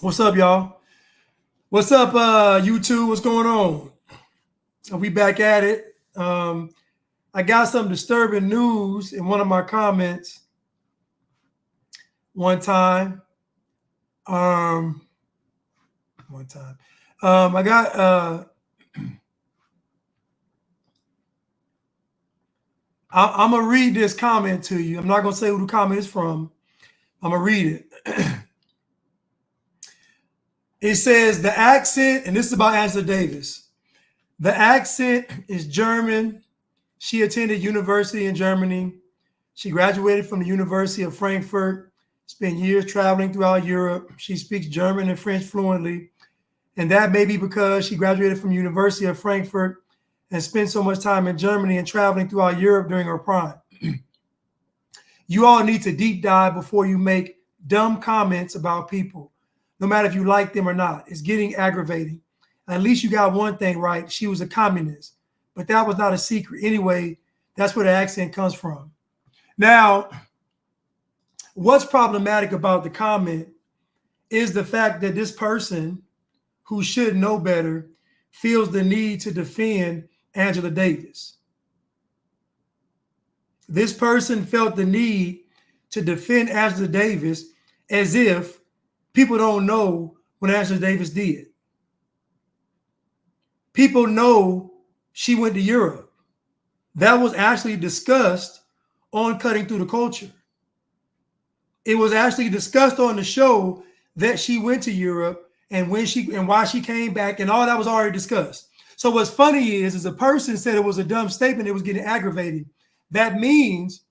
What's up, y'all? What's up, YouTube? What's going on? We back at it. I got some disturbing news in one of my comments one time. I got. I'm gonna read this comment to you. I'm not gonna say who the comment is from. I'm gonna read it. It says the accent, and this is about Angela Davis. The accent is German. She attended university in Germany. She graduated from the University of Frankfurt, spent years traveling throughout Europe. She speaks German and French fluently. And that may be because she graduated from the University of Frankfurt and spent so much time in Germany and traveling throughout Europe during her prime. You all need to deep dive before you make dumb comments about people, no matter if you like them or not. It's getting aggravating. At least you got one thing right. She was a communist, but that was not a secret. Anyway, that's where the accent comes from. Now, what's problematic about the comment is the fact that this person who should know better feels the need to defend Angela Davis. This person felt the need to defend Angela Davis as if people don't know what Angela Davis did. People know she went to Europe. That was actually discussed on Cutting Through the Culture. It was actually discussed on the show that she went to Europe and when she and why she came back, and all that was already discussed. So what's funny is a person said it was a dumb statement, it was getting aggravating. That means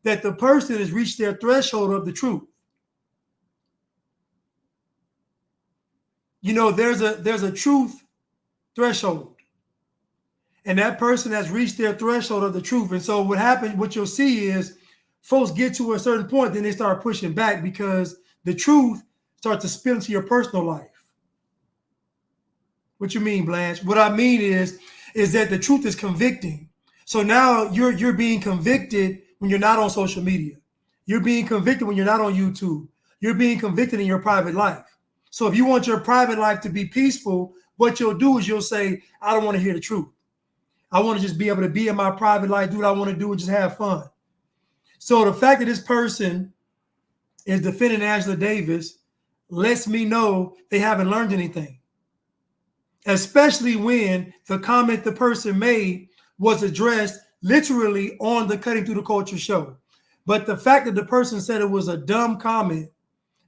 that the person has reached their threshold of the truth. You know, there's a truth threshold, and that person has reached their threshold of the truth. And so what you'll see is folks get to a certain point, then they start pushing back because the truth starts to spill into your personal life. What you mean, Blanche? What I mean is that the truth is convicting. So now you're being convicted when you're not on social media. You're being convicted when you're not on YouTube. You're being convicted in your private life. So if you want your private life to be peaceful, what you'll do is you'll say, I don't want to hear the truth. I want to just be able to be in my private life, do what I want to do, and just have fun. So the fact that this person is defending Angela Davis lets me know they haven't learned anything, especially when the comment the person made was addressed literally on the Cutting Through the Culture show. But the fact that the person said it was a dumb comment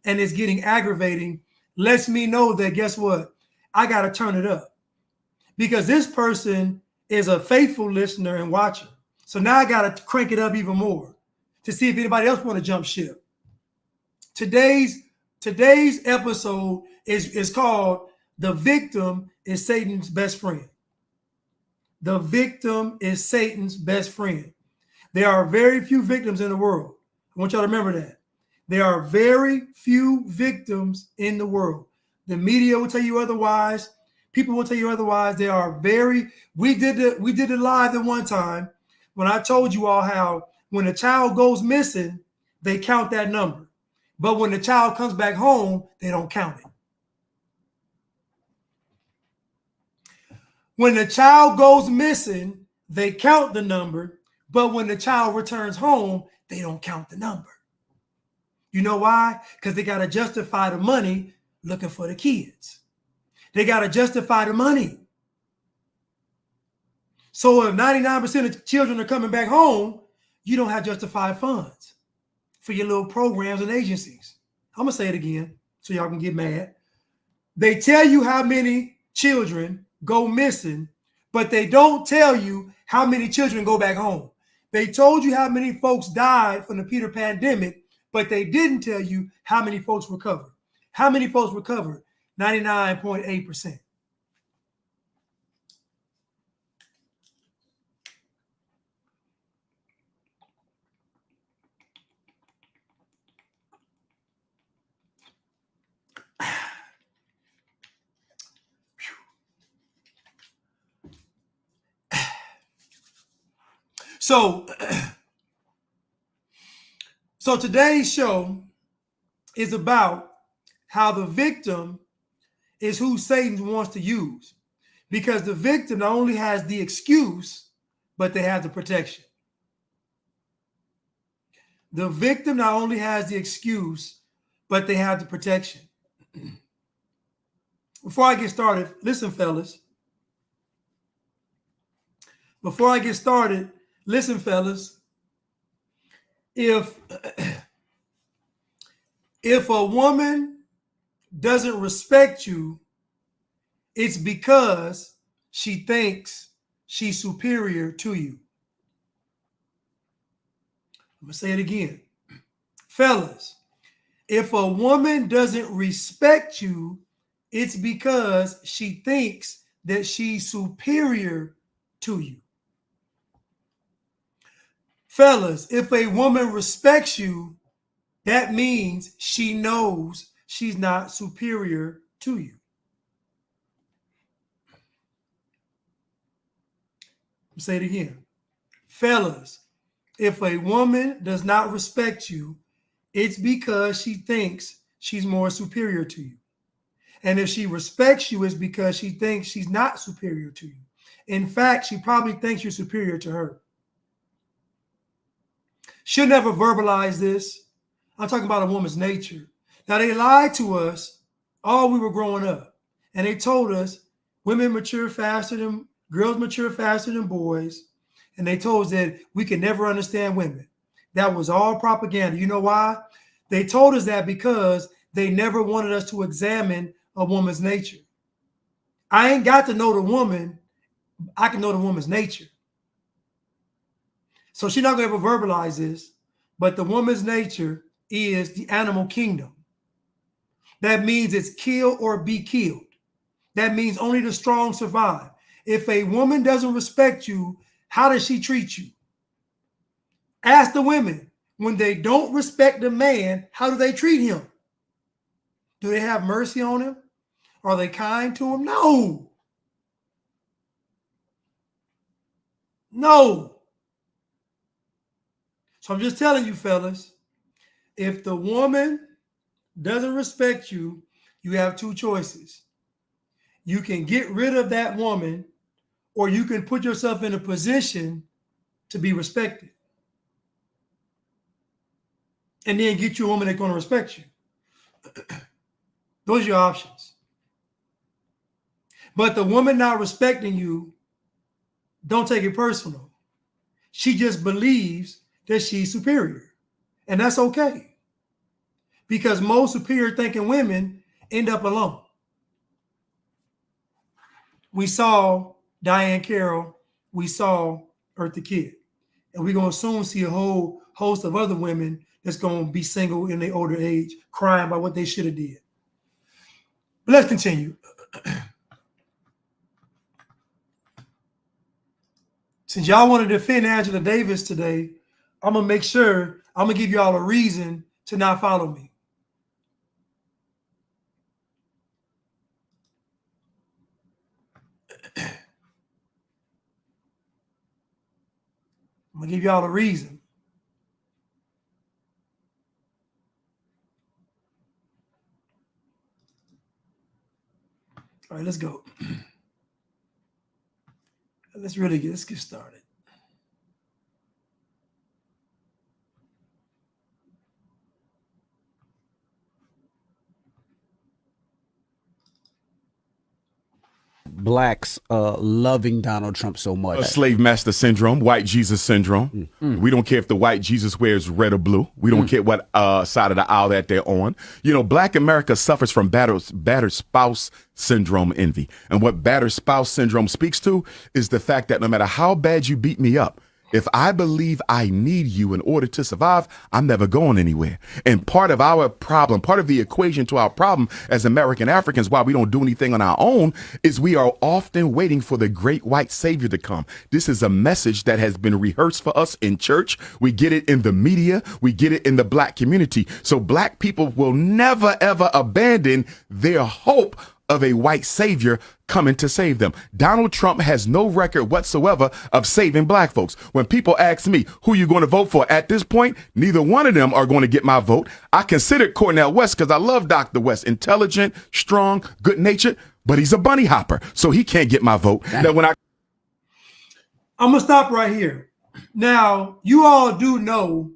and it's getting aggravating lets me know that, guess what? I got to turn it up, because this person is a faithful listener and watcher. So now I got to crank it up even more to see if anybody else want to jump ship. Today's episode is called "The Victim is Satan's Best Friend." The victim is Satan's best friend. There are very few victims in the world. I want y'all to remember that. There are very few victims in the world. The media will tell you otherwise. People will tell you otherwise. There are we did it live at one time when I told you all how when a child goes missing, they count that number. But when the child comes back home, they don't count it. When the child goes missing, they count the number, but when the child returns home, they don't count the number. You know why? Because they got to justify the money looking for the kids. They got to justify the money. So if 99% of children are coming back home, you don't have justified funds for your little programs and agencies. I'm going to say it again so y'all can get mad. They tell you how many children go missing, but they don't tell you how many children go back home. They told you how many folks died from the Peter pandemic, but they didn't tell you how many folks recovered. How many folks recovered? 99.8%. So today's show is about how the victim is who Satan wants to use. Because the victim not only has the excuse, but they have the protection. The victim not only has the excuse, but they have the protection. Before I get started, listen, fellas. Before I get started, listen, fellas. If a woman doesn't respect you, it's because she thinks she's superior to you. I'm going to say it again. Fellas, if a woman doesn't respect you, it's because she thinks that she's superior to you. Fellas, if a woman respects you, that means she knows she's not superior to you. I'll say it again. Fellas, if a woman does not respect you, it's because she thinks she's more superior to you. And if she respects you, it's because she thinks she's not superior to you. In fact, she probably thinks you're superior to her. She'll never verbalize this. I'm talking about a woman's nature. Now, they lied to us all we were growing up. And they told us women mature faster than girls, mature faster than boys. And they told us that we could never understand women. That was all propaganda. You know why? They told us that because they never wanted us to examine a woman's nature. I ain't got to know the woman. I can know the woman's nature. So she's not going to ever verbalize this, but the woman's nature is the animal kingdom. That means it's kill or be killed. That means only the strong survive. If a woman doesn't respect you, how does she treat you? Ask the women. When they don't respect the man, how do they treat him? Do they have mercy on him? Are they kind to him? No. No. So I'm just telling you, fellas, if the woman doesn't respect you, you have two choices. You can get rid of that woman, or you can put yourself in a position to be respected. And then get you a woman that's going to respect you. Those are your options. But the woman not respecting you, don't take it personal. She just believes that she's superior. And that's okay. Because most superior thinking women end up alone. We saw Diane Carroll. We saw Eartha Kitt. And we're going to soon see a whole host of other women that's going to be single in their older age, crying about what they should have did. But let's continue. Since y'all want to defend Angela Davis today, I'm going to make sure, I'm going to give y'all a reason to not follow me. I'm going to give y'all a reason. All right, let's go. Let's get started. Blacks loving Donald Trump so much. Slave master syndrome, white Jesus syndrome. We don't care if the white Jesus wears red or blue. We don't care what side of the aisle that they're on. You know, Black America suffers from battered spouse syndrome envy. And what battered spouse syndrome speaks to is the fact that no matter how bad you beat me up, if I believe I need you in order to survive, I'm never going anywhere. And part of our problem, part of the equation to our problem as American Africans, why we don't do anything on our own, is we are often waiting for the great white savior to come. This is a message that has been rehearsed for us in church. We get it in the media. We get it in the Black community. So Black people will never, ever abandon their hope of a white savior coming to save them. Donald Trump has no record whatsoever of saving black folks. When people ask me, who you going to vote for at this point, neither one of them are going to get my vote. I considered Cornel West because I love Dr. West. Intelligent, strong, good-natured, but he's a bunny hopper, so he can't get my vote. Now, when I'm going to stop right here. Now, you all do know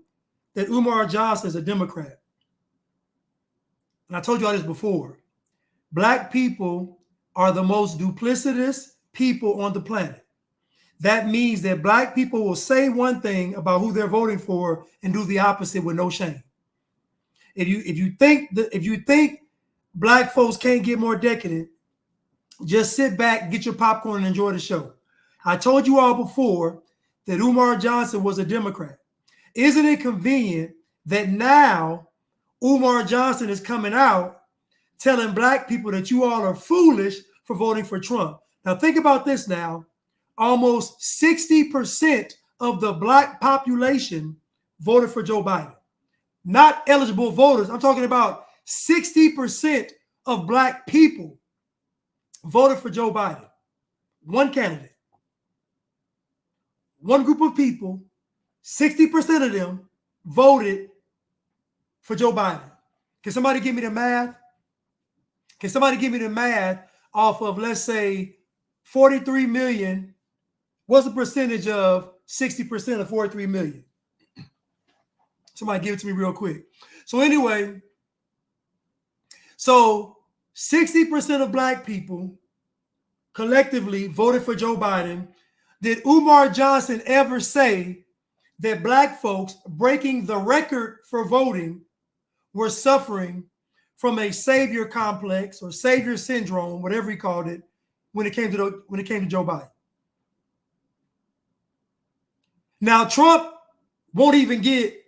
that Umar Johnson is a Democrat. And I told you all this before. Black people are the most duplicitous people on the planet. That means that black people will say one thing about who they're voting for and do the opposite with no shame. If you think black folks can't get more decadent, just sit back, get your popcorn, and enjoy the show. I told you all before that Umar Johnson was a Democrat. Isn't it convenient that now Umar Johnson is coming out telling black people that you all are foolish for voting for Trump? Now think about this now. Almost 60% of the black population voted for Joe Biden. Not eligible voters. I'm talking about 60% of black people voted for Joe Biden. One candidate. One group of people, 60% of them voted for Joe Biden. Can somebody give me the math? Can somebody give me the math off of, let's say, 43 million? What's the percentage of 60% of 43 million? Somebody give it to me real quick. So anyway, so 60% of black people collectively voted for Joe Biden. Did Umar Johnson ever say that black folks breaking the record for voting were suffering from a savior complex or savior syndrome, whatever he called it, when it came to Joe Biden? Now, Trump won't even get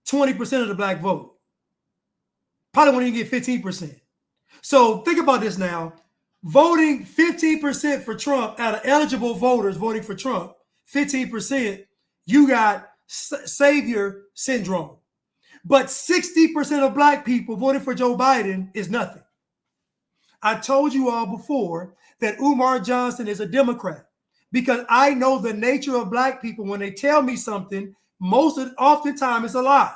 20% of the black vote. Probably won't even get 15%. So think about this now. Voting 15% for Trump out of eligible voters voting for Trump, 15%, you got savior syndrome. But 60% of black people voting for Joe Biden is nothing. I told you all before that Umar Johnson is a Democrat because I know the nature of black people. When they tell me something, oftentimes it's a lie.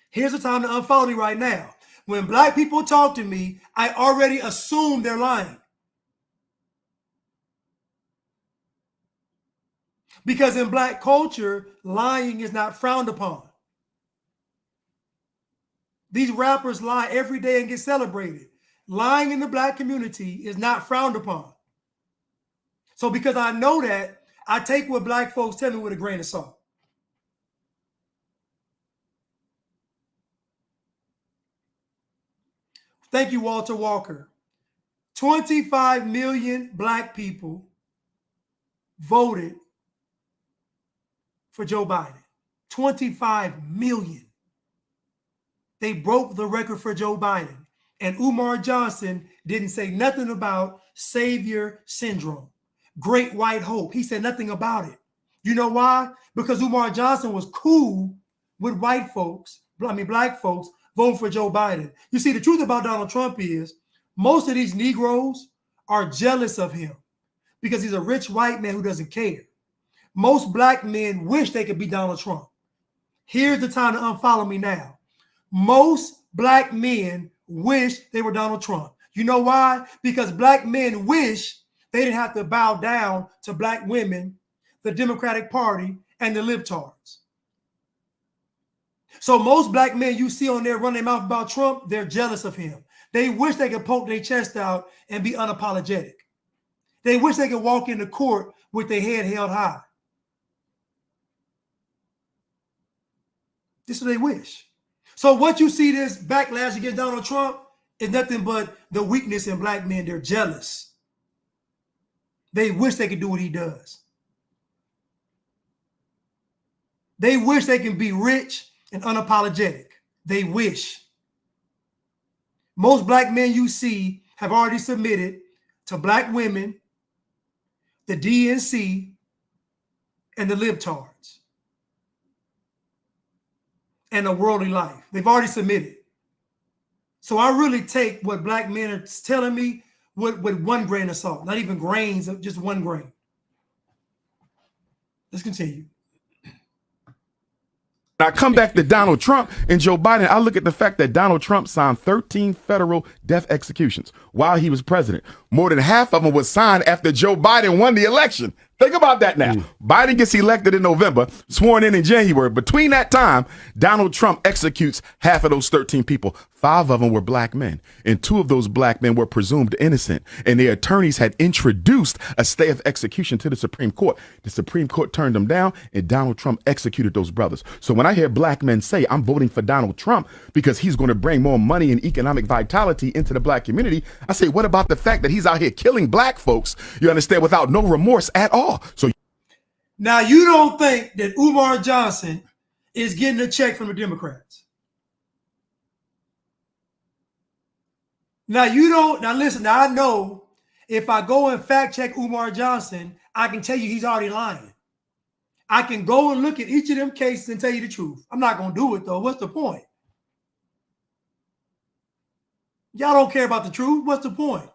Here's the time to unfollow me right now. When black people talk to me, I already assume they're lying. Because in black culture, lying is not frowned upon. These rappers lie every day and get celebrated. Lying in the black community is not frowned upon. So because I know that, I take what black folks tell me with a grain of salt. Thank you, Walter Walker. 25 million black people voted for Joe Biden. 25 million. They broke the record for Joe Biden. And Umar Johnson didn't say nothing about savior syndrome, great white hope. He said nothing about it. You know why? Because Umar Johnson was cool with black folks voting for Joe Biden. You see, the truth about Donald Trump is most of these Negroes are jealous of him because he's a rich white man who doesn't care. Most black men wish they could be Donald Trump. Here's the time to unfollow me now. Most black men wish they were Donald Trump. You know why? Because black men wish they didn't have to bow down to black women, the Democratic Party, and the libtards. So most black men you see on there running their mouth about Trump, they're jealous of him. They wish they could poke their chest out and be unapologetic. They wish they could walk into court with their head held high. This is what they wish. So what you see this backlash against Donald Trump is nothing but the weakness in black men. They're jealous. They wish they could do what he does. They wish they can be rich and unapologetic. They wish. Most black men you see have already submitted to black women, the DNC, and the libtards, and a worldly life. They've already submitted. So I really take what black men are telling me with 1 grain of salt, not even grains, of just 1 grain. Let's continue. I come back to Donald Trump and Joe Biden. I look at the fact that Donald Trump signed 13 federal death executions while he was president. More than half of them was signed after Joe Biden won the election. Think about that now. Biden gets elected in November, sworn in January. Between that time, Donald Trump executes half of those 13 people. 5 of them were black men, and 2 of those black men were presumed innocent, and their attorneys had introduced a stay of execution to the Supreme Court. The Supreme Court turned them down, and Donald Trump executed those brothers. So when I hear black men say, I'm voting for Donald Trump because he's going to bring more money and economic vitality into the black community, I say, what about the fact that he's out here killing black folks, you understand, without no remorse at all? So now you don't think that Umar Johnson is getting a check from the Democrats? Now you don't. Now listen. Now I know if I go and fact check Umar Johnson, I can tell you he's already lying. I can go and look at each of them cases and tell you the truth. I'm not going to do it though. What's the point? Y'all don't care about the truth. What's the point?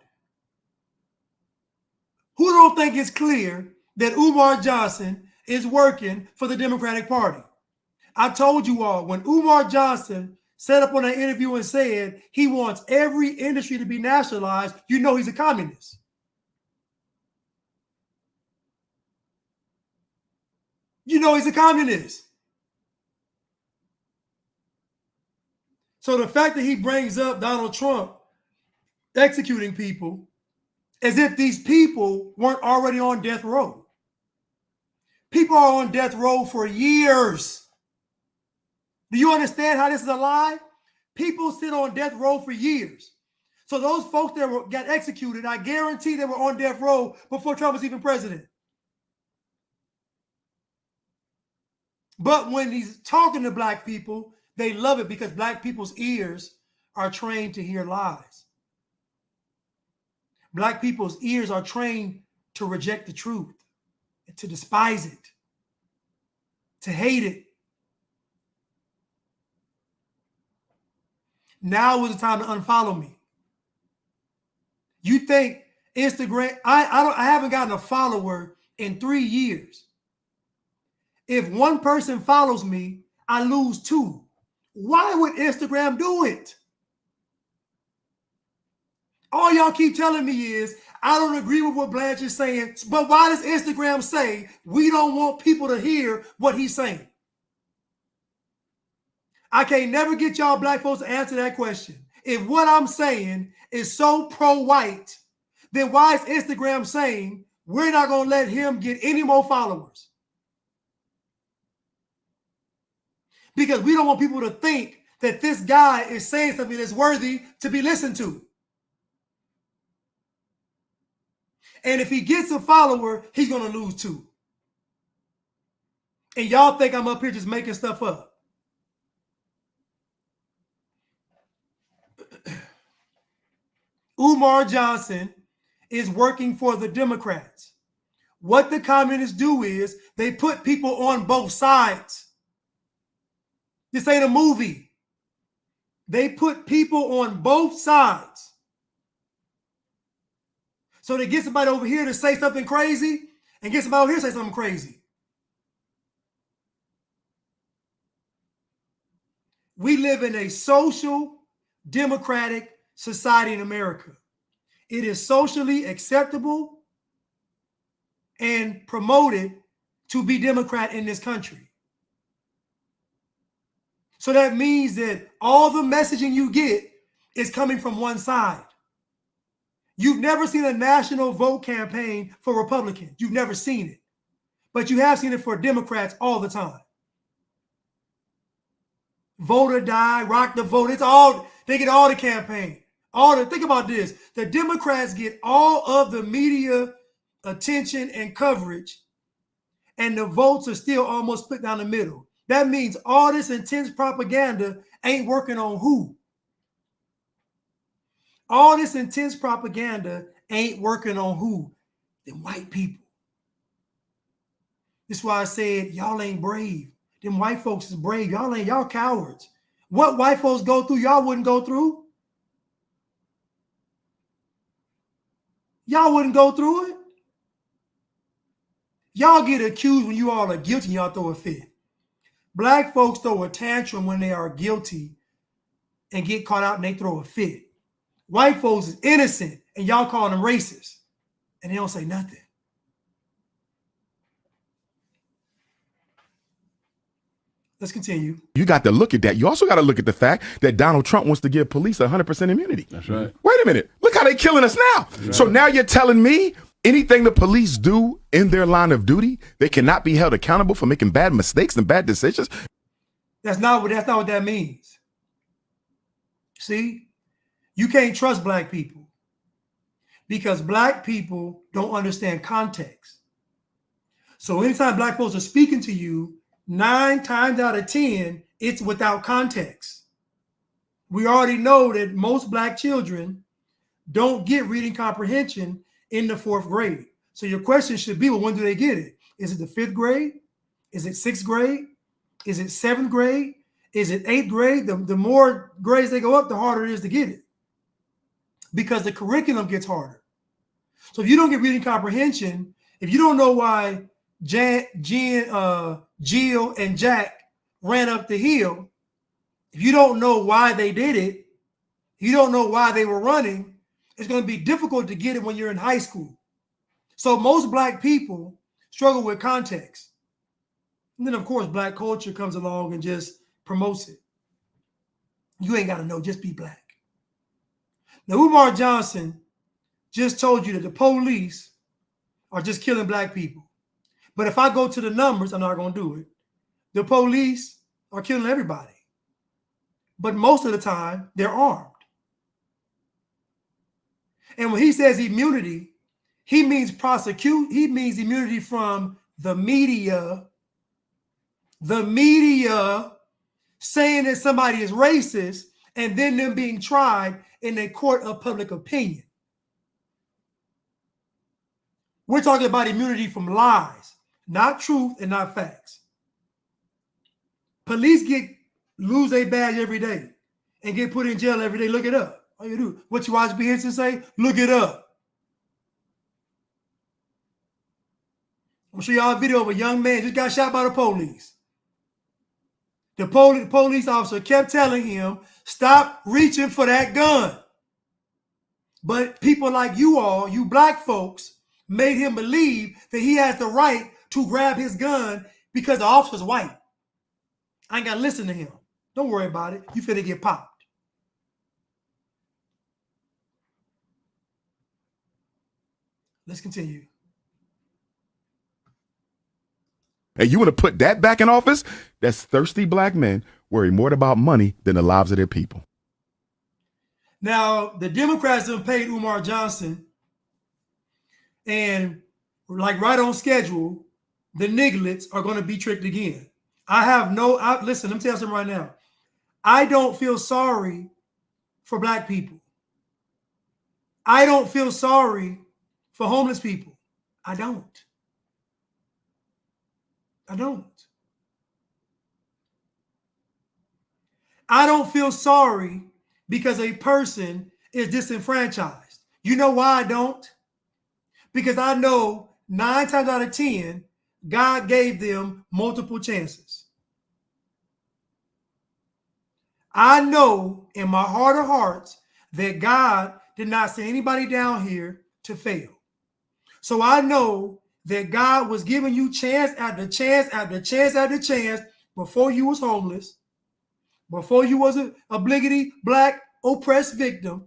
Who don't think it's clear that Umar Johnson is working for the Democratic Party? I told you all, when Umar Johnson set up on an interview and said he wants every industry to be nationalized, you know he's a communist. You know he's a communist. So the fact that he brings up Donald Trump executing people as if these people weren't already on death row. People are on death row for years. Do you understand how this is a lie? People sit on death row for years. So those folks that got executed, I guarantee they were on death row before Trump was even president. But when he's talking to black people, they love it because black people's ears are trained to hear lies. Black people's ears are trained to reject the truth, to despise it, to hate it. Now is the time to unfollow me. You think Instagram, I haven't gotten a follower in 3 years. If one person follows me, I lose 2. Why would Instagram do it? All y'all keep telling me is, I don't agree with what Blanchard is saying, but why does Instagram say we don't want people to hear what he's saying? I can't never get y'all black folks to answer that question. If what I'm saying is so pro-white, then why is Instagram saying we're not going to let him get any more followers? Because we don't want people to think that this guy is saying something that's worthy to be listened to. And if he gets a follower, he's going to lose 2. And y'all think I'm up here just making stuff up. Umar Johnson is working for the Democrats. What the communists do is they put people on both sides. This ain't a movie. They put people on both sides. So they get somebody over here to say something crazy and get somebody over here to say something crazy. We live in a social, democratic society in America. It is socially acceptable and promoted to be Democrat in this country. So that means that all the messaging you get is coming from one side. You've never seen a national vote campaign for Republicans. You've never seen it. But you have seen it for Democrats all the time. Vote or die, rock the vote. It's all, they get all the campaign. Think about this. The Democrats get all of the media attention and coverage, and the votes are still almost split down the middle. That means all this intense propaganda ain't working on who? All this intense propaganda ain't working on who? The white people. That's why I said y'all ain't brave. Them white folks is brave. Y'all cowards. What white folks go through, y'all wouldn't go through. y'all wouldn't go through it. Y'all get accused when you all are guilty and y'all throw a fit. Black folks throw a tantrum when they are guilty and get caught out and they throw a fit. White folks is innocent and y'all call them racist and they don't say nothing. Let's continue. You got to look at that. You also got to look at the fact that Donald Trump wants to give police 100% immunity. That's right. Wait a minute. Look how they're killing us now. Right. So now you're telling me anything the police do in their line of duty, they cannot be held accountable for making bad mistakes and bad decisions? That's not what that means. See, you can't trust black people because black people don't understand context. So anytime black folks are speaking to you, 9 times out of 10, it's without context. We already know that most black children don't get reading comprehension in the 4th grade. So your question should be, well, when do they get it? Is it the 5th grade? Is it 6th grade? Is it 7th grade? Is it 8th grade? The more grades they go up, the harder it is to get it because the curriculum gets harder. So if you don't get reading comprehension, if you don't know why Jill and Jack ran up the hill, if you don't know why they did it, you don't know why they were running, it's going to be difficult to get it when you're in high school. So most black people struggle with context. And then, of course, black culture comes along and just promotes it. You ain't got to know, just be black. Now, Umar Johnson just told you that the police are just killing black people. But if I go to the numbers, I'm not going to do it. The police are killing everybody. But most of the time, they're armed. And when he says immunity, he means he means immunity from the media. The media saying that somebody is racist and then them being tried in a court of public opinion. We're talking about immunity from lies, not truth and not facts. Police lose their badge every day and get put in jail every day. Look it up. All you do. What you watch Henson say? Look it up. I'm gonna show y'all a video of a young man just got shot by the police. The police officer kept telling him, stop reaching for that gun. But people like you all, you black folks, made him believe that he has the right to grab his gun because the officer's white. I ain't got to listen to him. Don't worry about it. You finna get popped. Let's continue. And you want to put that back in office? That's thirsty black men worry more about money than the lives of their people. Now, the Democrats have paid Umar Johnson, and like right on schedule, the nigglets are going to be tricked again. Listen, let me tell you something right now. I don't feel sorry for black people. I don't feel sorry for homeless people. I don't. I don't feel sorry because a person is disenfranchised. You know why I don't? Because I know 9 times out of 10, God gave them multiple chances. I know in my heart of hearts that God did not send anybody down here to fail. So I know that God was giving you chance after chance after chance after chance before you was homeless, before you was a obligatory black oppressed victim,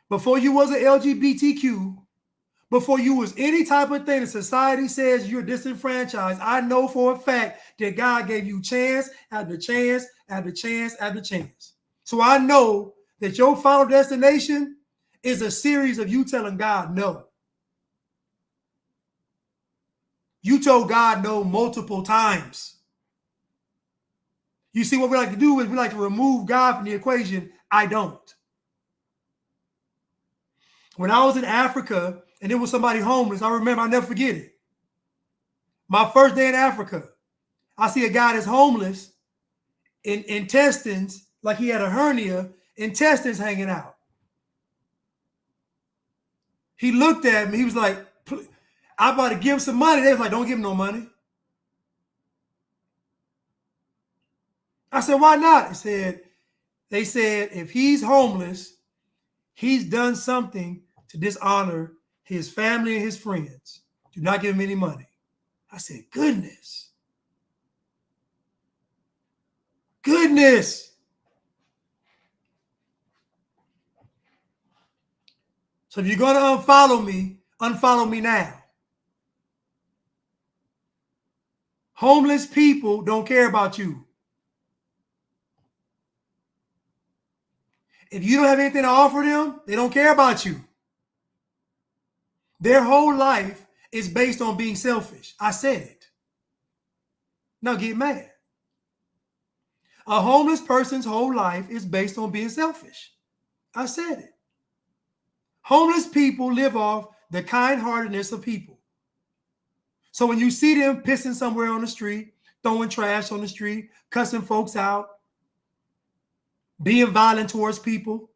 before you was an LGBTQ, before you was any type of thing that society says you're disenfranchised. I know for a fact that God gave you chance after chance after chance after chance. So I know that your final destination is a series of you telling God no. You told God no multiple times. You see, what we like to do is we like to remove God from the equation. I don't. When I was in Africa and there was somebody homeless, I remember, I'll never forget it. My first day in Africa, I see a guy that's homeless in intestines, like he had a hernia, intestines hanging out. He looked at me. He was like, I'm about to give him some money. They was like, don't give him no money. I said, why not? They said, if he's homeless, he's done something to dishonor his family and his friends. Do not give him any money. I said, goodness. Goodness. So if you're going to unfollow me now. Homeless people don't care about you. If you don't have anything to offer them, they don't care about you. Their whole life is based on being selfish. I said it. Now get mad. A homeless person's whole life is based on being selfish. I said it. Homeless people live off the kind-heartedness of people. So when you see them pissing somewhere on the street, throwing trash on the street, cussing folks out, being violent towards people,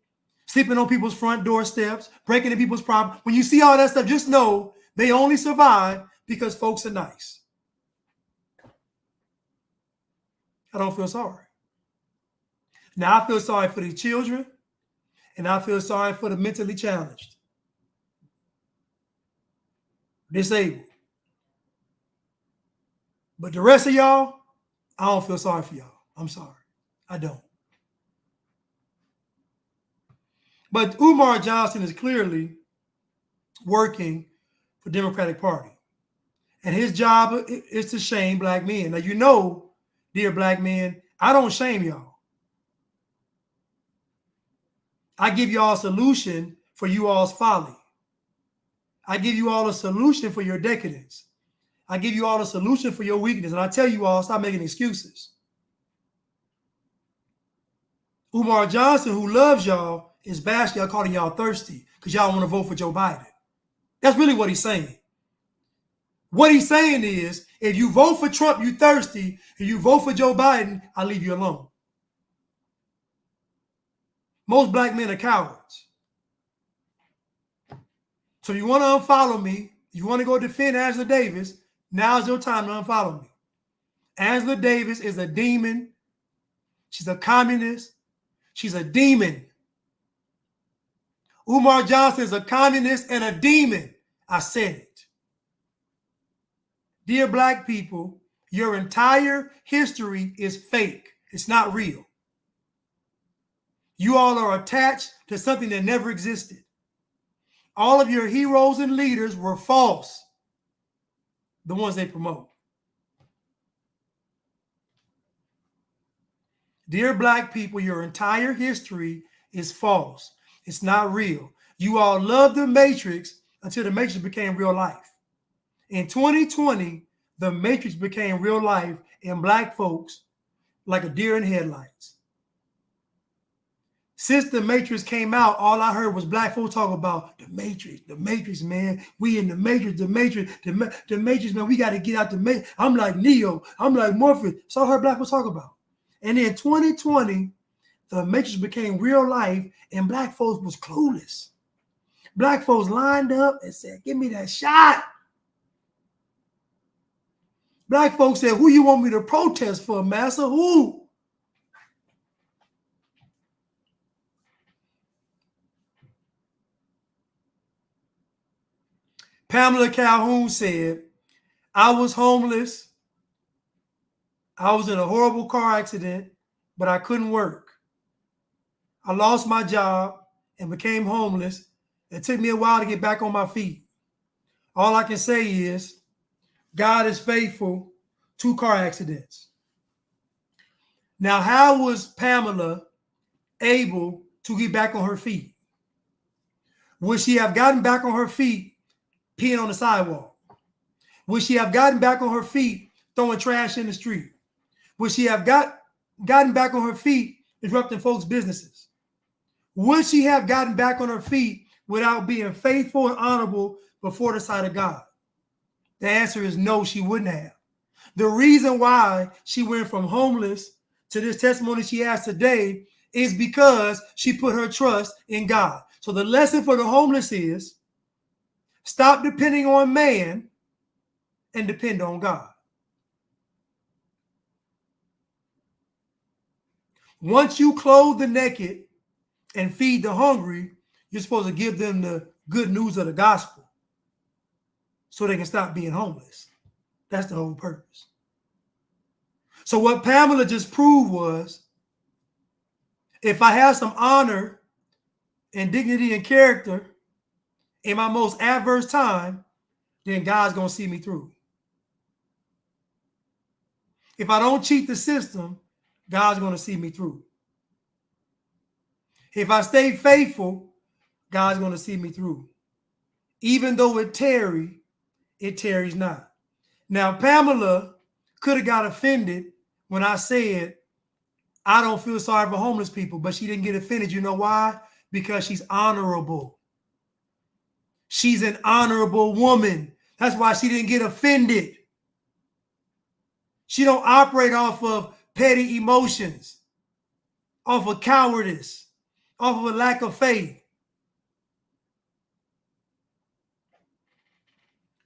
sleeping on people's front doorsteps, breaking into people's property. When you see all that stuff, just know they only survive because folks are nice. I don't feel sorry. Now I feel sorry for the children, and I feel sorry for the mentally challenged, disabled. But the rest of y'all, I don't feel sorry for y'all. I'm sorry. I don't. But Umar Johnson is clearly working for the Democratic Party. And his job is to shame black men. Now, you know, dear black men, I don't shame y'all. I give y'all a solution for you all's folly. I give you all a solution for your decadence. I give you all a solution for your weakness. And I tell you all, stop making excuses. Umar Johnson, who loves y'all, is bashing y'all, calling y'all thirsty because y'all want to vote for Joe Biden. That's really what he's saying. What he's saying is, if you vote for Trump, you thirsty. If you vote for Joe Biden, I'll leave you alone. Most black men are cowards. So if you want to unfollow me, if you want to go defend Angela Davis, now's your time to unfollow me. Angela Davis is a demon. She's a communist. She's a demon. Umar Johnson is a communist and a demon. I said it. Dear black people, your entire history is fake. It's not real. You all are attached to something that never existed. All of your heroes and leaders were false. The ones they promote. Dear black people, your entire history is false. It's not real. You all loved the Matrix until the Matrix became real life. In 2020, the Matrix became real life and black folks like a deer in headlights. Since the Matrix came out, all I heard was black folks talk about the Matrix, man. We in the Matrix, the Matrix, man. We got to get out the Matrix. I'm like Neo. I'm like Morpheus. So I heard black folks talk about. And in 2020, the Matrix became real life and black folks was clueless. Black folks lined up and said, give me that shot. Black folks said, who you want me to protest for, massa? Who? Pamela Calhoun said, I was homeless. I was in a horrible car accident, but I couldn't work. I lost my job and became homeless. It took me a while to get back on my feet. All I can say is, God is faithful. 2 car accidents. Now, how was Pamela able to get back on her feet? Would she have gotten back on her feet peeing on the sidewalk? Would she have gotten back on her feet throwing trash in the street? Would she have gotten back on her feet disrupting folks' businesses? Would she have gotten back on her feet without being faithful and honorable before the sight of God? The answer is no, she wouldn't have. The reason why she went from homeless to this testimony she has today is because she put her trust in God. So the lesson for the homeless is Stop depending on man and depend on God. Once you clothe the naked and feed the hungry, you're supposed to give them the good news of the gospel so they can stop being homeless. That's the whole purpose. So what Pamela just proved was, if I have some honor and dignity and character in my most adverse time, then God's going to see me through. If I don't cheat the system, God's going to see me through. If I stay faithful, God's going to see me through. Even though it tarries not. Now, Pamela could have got offended when I said, I don't feel sorry for homeless people, but she didn't get offended. You know why? Because she's honorable. She's an honorable woman. That's why she didn't get offended. She don't operate off of petty emotions, off of cowardice, off of a lack of faith.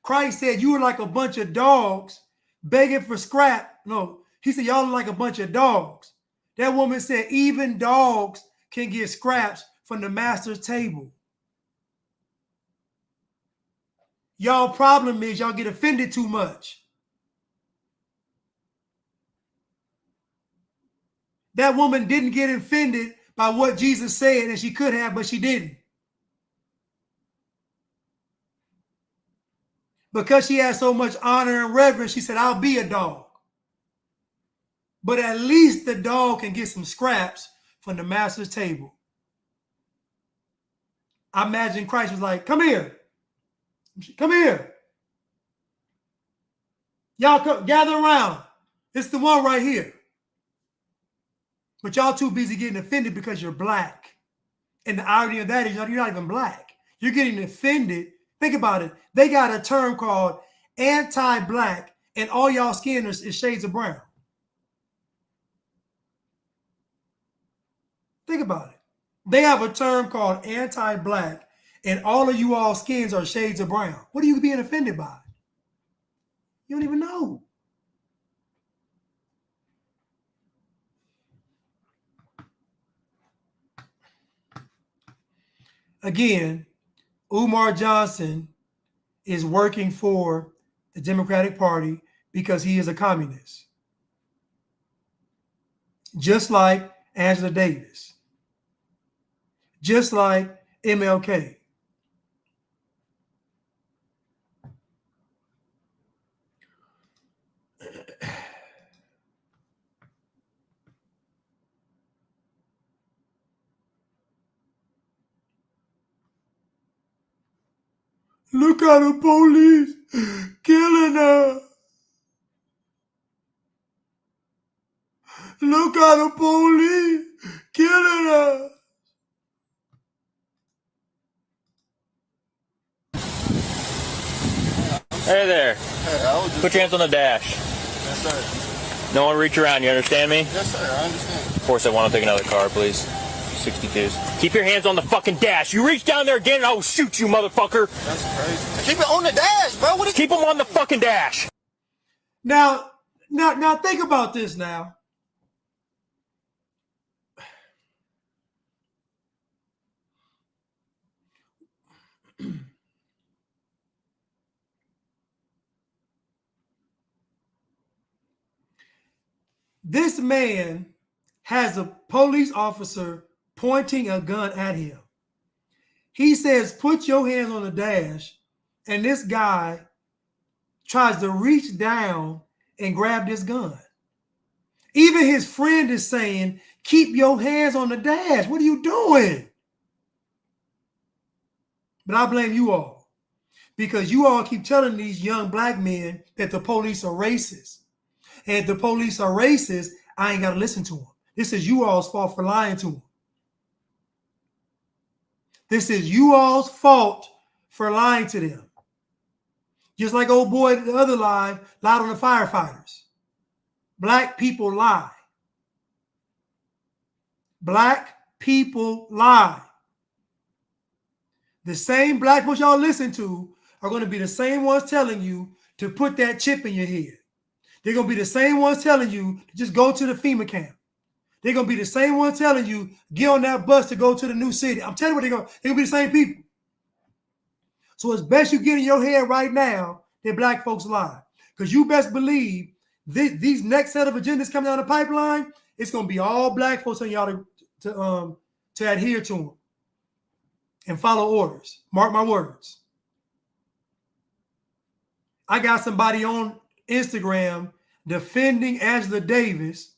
Christ said, you were like a bunch of dogs begging for scrap. No, he said, y'all are like a bunch of dogs. That woman said, even dogs can get scraps from the master's table. Y'all problem is y'all get offended too much. That woman didn't get offended by what Jesus said, and she could have, but she didn't. Because she had so much honor and reverence, she said, I'll be a dog. But at least the dog can get some scraps from the master's table. I imagine Christ was like, come here. Come here. Y'all come, gather around. It's the one right here. But y'all too busy getting offended because you're black. And the irony of that is you're not even black. You're getting offended. Think about it. They got a term called anti-black, and all y'all skin is shades of brown. Think about it. They have a term called anti-black, and all of you all skins are shades of brown. What are you being offended by? You don't even know. Again, Umar Johnson is working for the Democratic Party because he is a communist. Just like Angela Davis. Just like MLK. Look at the police killing her. Look at the police killing her. Hey there. Hey, I was just... Put your hands on the dash. Yes, sir. No one reach around, you understand me? Yes, sir, I understand. 471, I'll take another car, please. 62s. Keep your hands on the fucking dash. You reach down there again and I will shoot you, motherfucker. That's crazy. Keep it on the dash, bro. What is... Keep them on the fucking dash. Now think about this now. This man has a police officer pointing a gun at him. He says, put your hands on the dash, and this guy tries to reach down and grab this gun. Even his friend is saying, keep your hands on the dash. What are you doing? But I blame you all, because you all keep telling these young black men that the police are racist. And if the police are racist, I ain't got to listen to them. This is you all's fault for lying to them. This is you all's fault for lying to them. Just like old boy, the other lied on the firefighters. Black people lie. Black people lie. The same black folks y'all listen to are going to be the same ones telling you to put that chip in your head. They're going to be the same ones telling you to just go to the FEMA camp. They're going to be the same ones telling you, get on that bus to go to the new city. I'm telling you what they're going to be the same people. So it's best you get in your head right now that black folks lie. Because you best believe these next set of agendas coming down the pipeline, it's going to be all black folks telling y'all to adhere to them and follow orders. Mark my words. I got somebody on Instagram defending Angela Davis,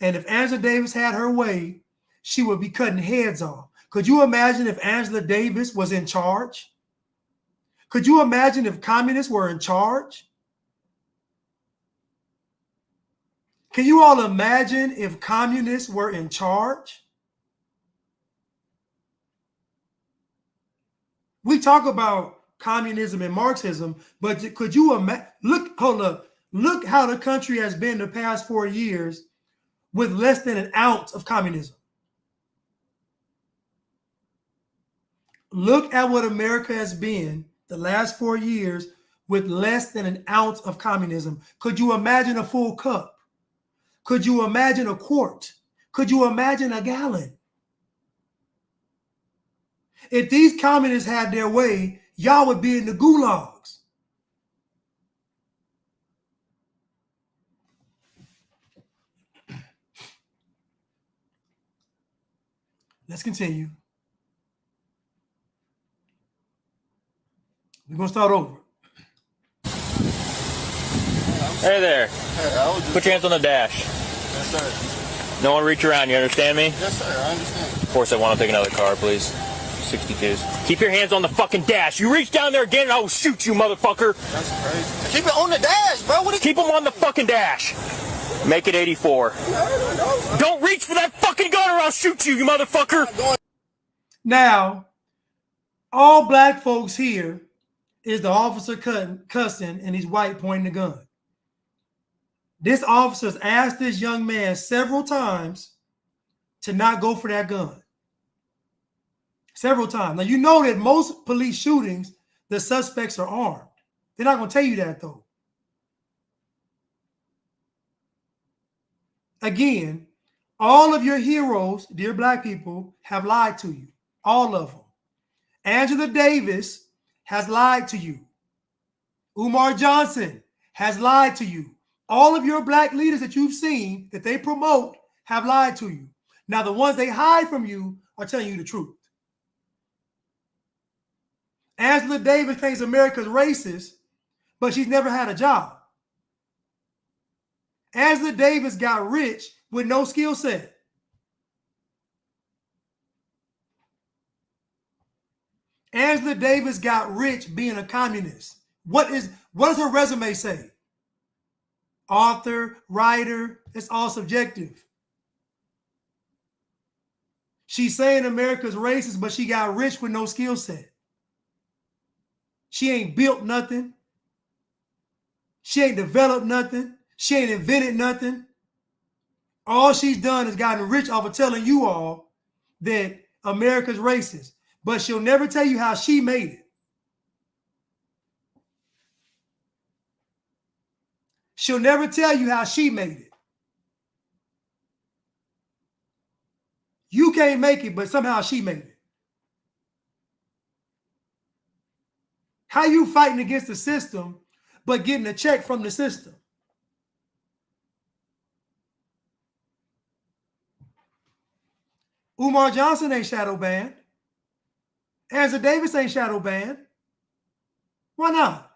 and if Angela Davis had her way, she would be cutting heads off. Could you imagine if Angela Davis was in charge? Could you imagine if communists were in charge? Can you all imagine if communists were in charge? We talk about communism and Marxism, but could you imagine? Look how the country has been the past 4 years with less than an ounce of communism. Look at what America has been the last 4 years with less than an ounce of communism. Could you imagine a full cup? Could you imagine a quart? Could you imagine a gallon? If these communists had their way, y'all would be in the gulags. Let's continue. We're going to start over. Hey there. Hey, Put your hands on the dash. Yes, sir. No one reach around, you understand me? Yes, sir. I understand. Of course I want to take another car, please. 62s. Keep your hands on the fucking dash. You reach down there again and I will shoot you, motherfucker. That's crazy. Keep it on the dash, bro. Keep them on the fucking dash. Make it 84. Don't reach for that fucking gun or I'll shoot you, you motherfucker. Now, all black folks here is the officer cussing and he's white pointing the gun. This officer's asked this young man several times to not go for that gun. Several times. Now, you know that most police shootings, the suspects are armed. They're not going to tell you that, though. Again, all of your heroes, dear black people, have lied to you. All of them. Angela Davis has lied to you. Umar Johnson has lied to you. All of your black leaders that you've seen that they promote have lied to you. Now, the ones they hide from you are telling you the truth. Angela Davis claims America's racist, but she's never had a job. Angela Davis got rich with no skill set. Angela Davis got rich being a communist. What does her resume say? Author, writer, it's all subjective. She's saying America's racist, but she got rich with no skill set. She ain't built nothing. She ain't developed nothing. She ain't invented nothing. All she's done is gotten rich off of telling you all that America's racist, but she'll never tell you how she made it. She'll never tell you how she made it. You can't make it, but somehow she made it. How you fighting against the system, but getting a check from the system? Umar Johnson ain't shadow banned. Angela Davis ain't shadow banned. Why not?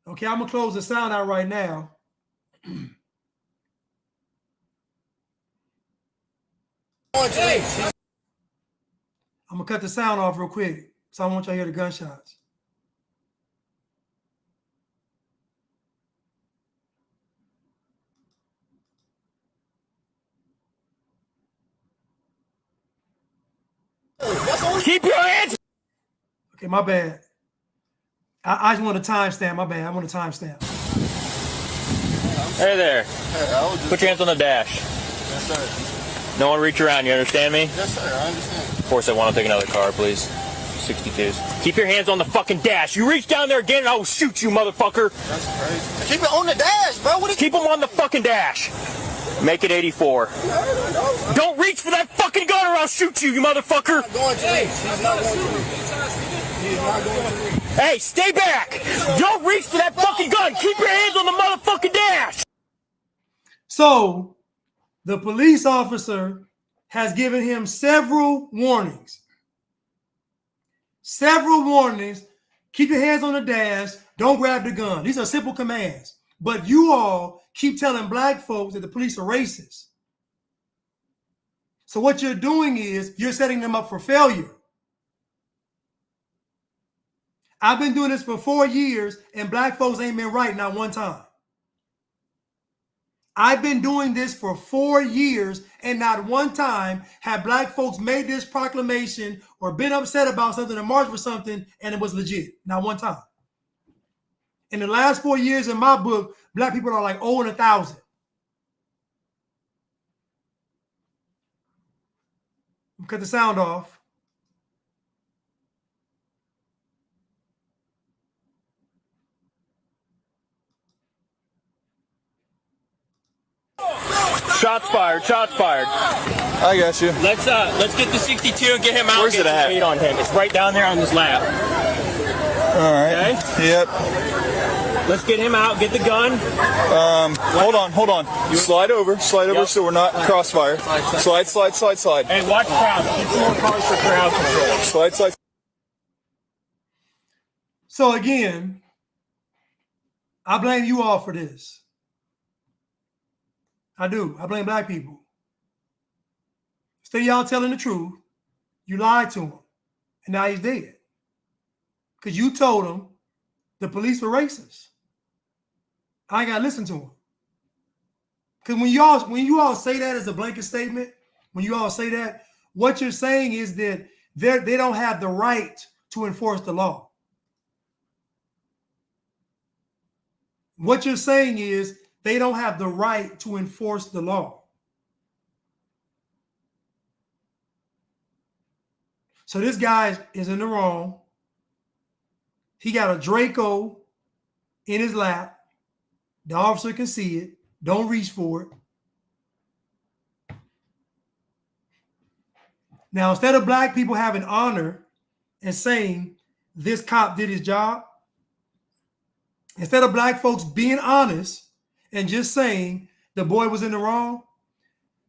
Okay, I'm going to close the sound out right now. I'm going to cut the sound off real quick, so I want y'all to hear the gunshots. Keep your hands. Okay, my bad. I just want a timestamp. My bad. I want a timestamp. Hey there. Hey, Put your hands on the dash. Yes, sir. No one reach around, you understand me? Yes, sir. I understand. 471, I'll take another car, please. 62s. Keep your hands on the fucking dash. You reach down there again and I will shoot you, motherfucker. That's crazy. Keep it on the dash, bro. What Keep them on the fucking dash. Make it 84. Don't reach for that fucking gun or I'll shoot you, you motherfucker. going to reach. He's not going to reach. He's not going to reach. Hey, stay back. Don't reach for that fucking gun. Keep your hands on the motherfucking dash. So the police officer has given him several warnings. Several warnings. Keep your hands on the dash. Don't grab the gun. These are simple commands. But you all keep telling black folks that the police are racist. So what you're doing is you're setting them up for failure. I've been doing this for 4 years and black folks ain't been right not one time. I've been doing this for 4 years and not one time have black folks made this proclamation or been upset about something or marched for something and it was legit. Not one time. In the last 4 years in my book, black people are like 0 and 1,000. Cut the sound off. Shots fired. Shots fired. I got you. Let's get the 62 and get him out. Where's get it at? some weight on him. It's right down there on his lap. All right. Okay. Yep. Let's get him out. Get the gun. Hold on. Slide over Yep. so we're not crossfire. Slide. Hey, watch crowd. Get some more cars for crowd control. Slide. So again, I blame you all for this. I do. I blame black people. Instead of y'all telling the truth, you lied to him. And now he's dead. Because you told him the police were racist. I ain't got to listen to him. Because when you all say that as a blanket statement, when you all say that, what you're saying is that they don't have the right to enforce the law. What you're saying is they don't have the right to enforce the law. So this guy is in the wrong. He got a Draco in his lap. The officer can see it. Don't reach for it. Now, instead of black people having honor and saying this cop did his job, instead of black folks being honest and just saying the boy was in the wrong,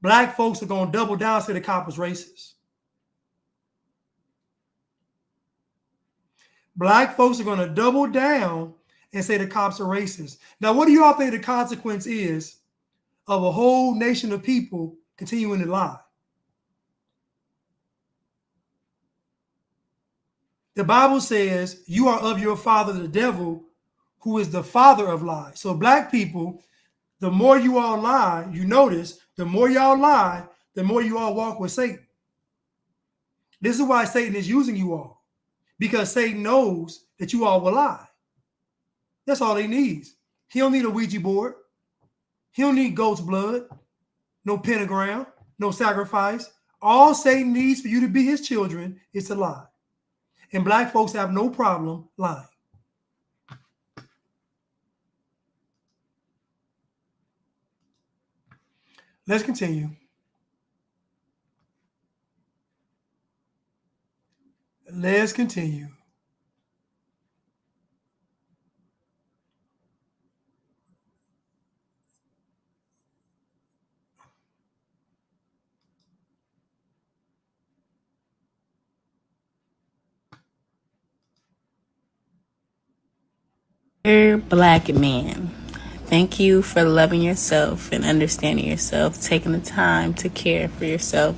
black folks are going to double down and say the cop was racist. Black folks are going to double down and say the cops are racist. Now, what do you all think the consequence is of a whole nation of people continuing to lie? The Bible says you are of your father, the devil, who is the father of lies. So black people, the more you all lie, you notice, the more y'all lie, the more you all walk with Satan. This is why Satan is using you all. Because Satan knows that you all will lie. That's all he needs. He don't need a Ouija board. He don't need goat's blood, no pentagram, no sacrifice. All Satan needs for you to be his children is to lie. And black folks have no problem lying. Let's continue. Let's continue. Dear Black man, thank you for loving yourself and understanding yourself, taking the time to care for yourself,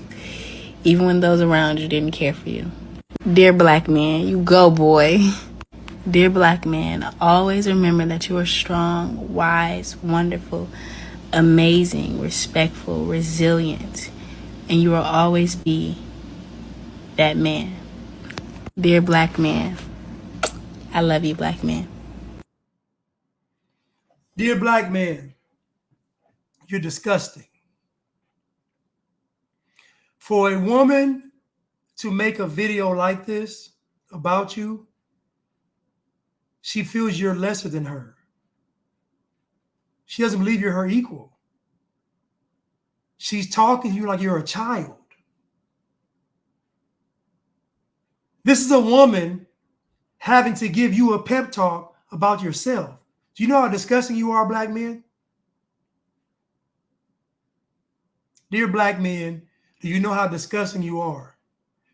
even when those around you didn't care for you. Dear Black man, you go, boy. Dear Black man, always remember that you are strong, wise, wonderful, amazing, respectful, resilient, and you will always be that man. Dear Black man, I love you, Black man. Dear black man, you're disgusting. For a woman to make a video like this about you, she feels you're lesser than her. She doesn't believe you're her equal. She's talking to you like you're a child. This is a woman having to give you a pep talk about yourself. Do you know how disgusting you are, black men? Dear black men, do you know how disgusting you are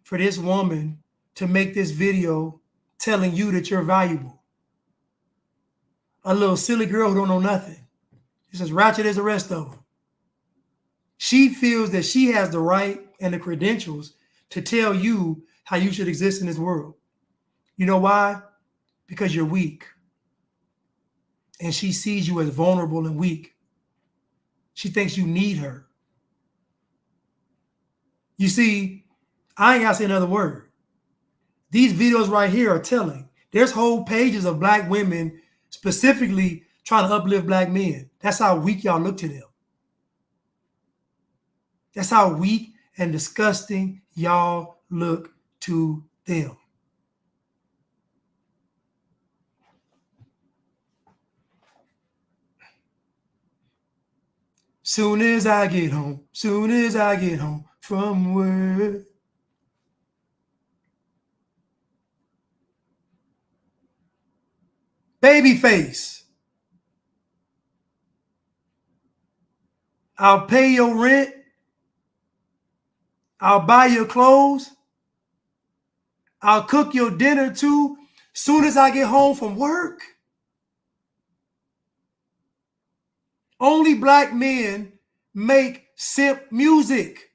for this woman to make this video telling you that you're valuable? A little silly girl who don't know nothing. She's as ratchet as the rest of them. She feels that she has the right and the credentials to tell you how you should exist in this world. You know why? Because you're weak. And she sees you as vulnerable and weak. She thinks you need her. You see, I ain't got to say another word. These videos right here are telling. There's whole pages of black women specifically trying to uplift black men. That's how weak y'all look to them. That's how weak and disgusting y'all look to them. Soon as I get home from work. Babyface. I'll pay your rent. I'll buy your clothes. I'll cook your dinner too. Soon as I get home from work. Only black men make simp music.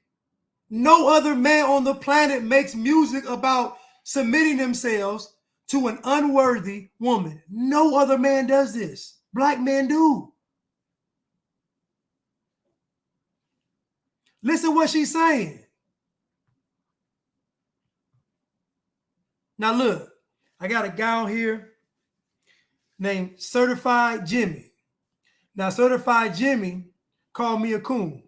No other man on the planet makes music about submitting themselves to an unworthy woman. No other man does this. Black men do. Listen what she's saying. Now look, I got a guy on here named Certified Jimmy. Now Certified Jimmy called me a coon,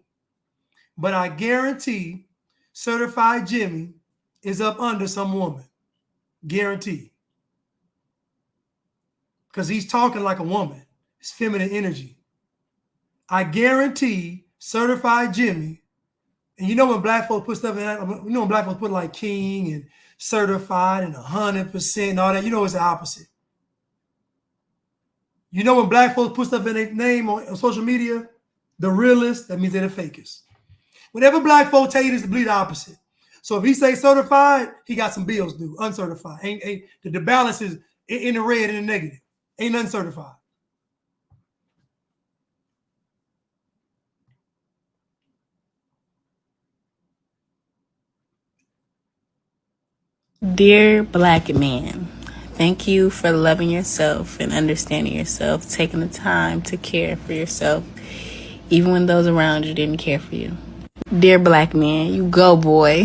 but I guarantee Certified Jimmy is up under some woman. Guarantee. Because he's talking like a woman. It's feminine energy. I guarantee Certified Jimmy, and you know when black folks put stuff in that, you know when black folks put like king and certified and 100% and all that, you know it's the opposite. You know when black folks put stuff in their name on social media, the realest, that means they're the fakest. Whenever black folks tell you this, believe the opposite. So if he say certified, he got some bills due. Uncertified. The balance is in the red and the negative. Ain't nothing certified. Dear black man, thank you for loving yourself and understanding yourself, taking the time to care for yourself, even when those around you didn't care for you. Dear black man, you go, boy.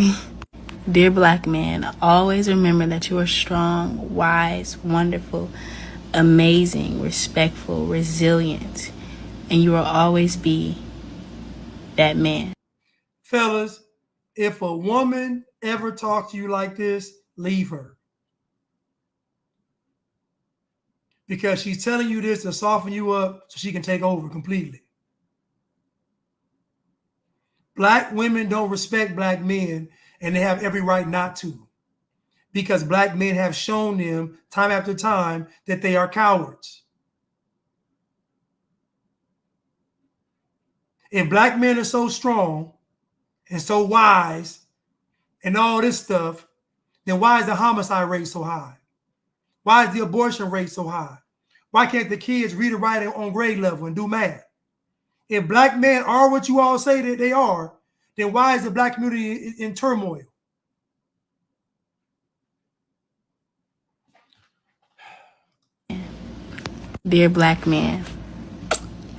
Dear black man, always remember that you are strong, wise, wonderful, amazing, respectful, resilient, and you will always be that man. Fellas, if a woman ever talks to you like this, leave her. Because she's telling you this to soften you up so she can take over completely. Black women don't respect black men, and they have every right not to. Because black men have shown them time after time that they are cowards. If black men are so strong and so wise and all this stuff, then why is the homicide rate so high? Why is the abortion rate so high? Why can't the kids read and write on grade level and do math? If black men are what you all say that they are, then why is the black community in turmoil? Dear black man,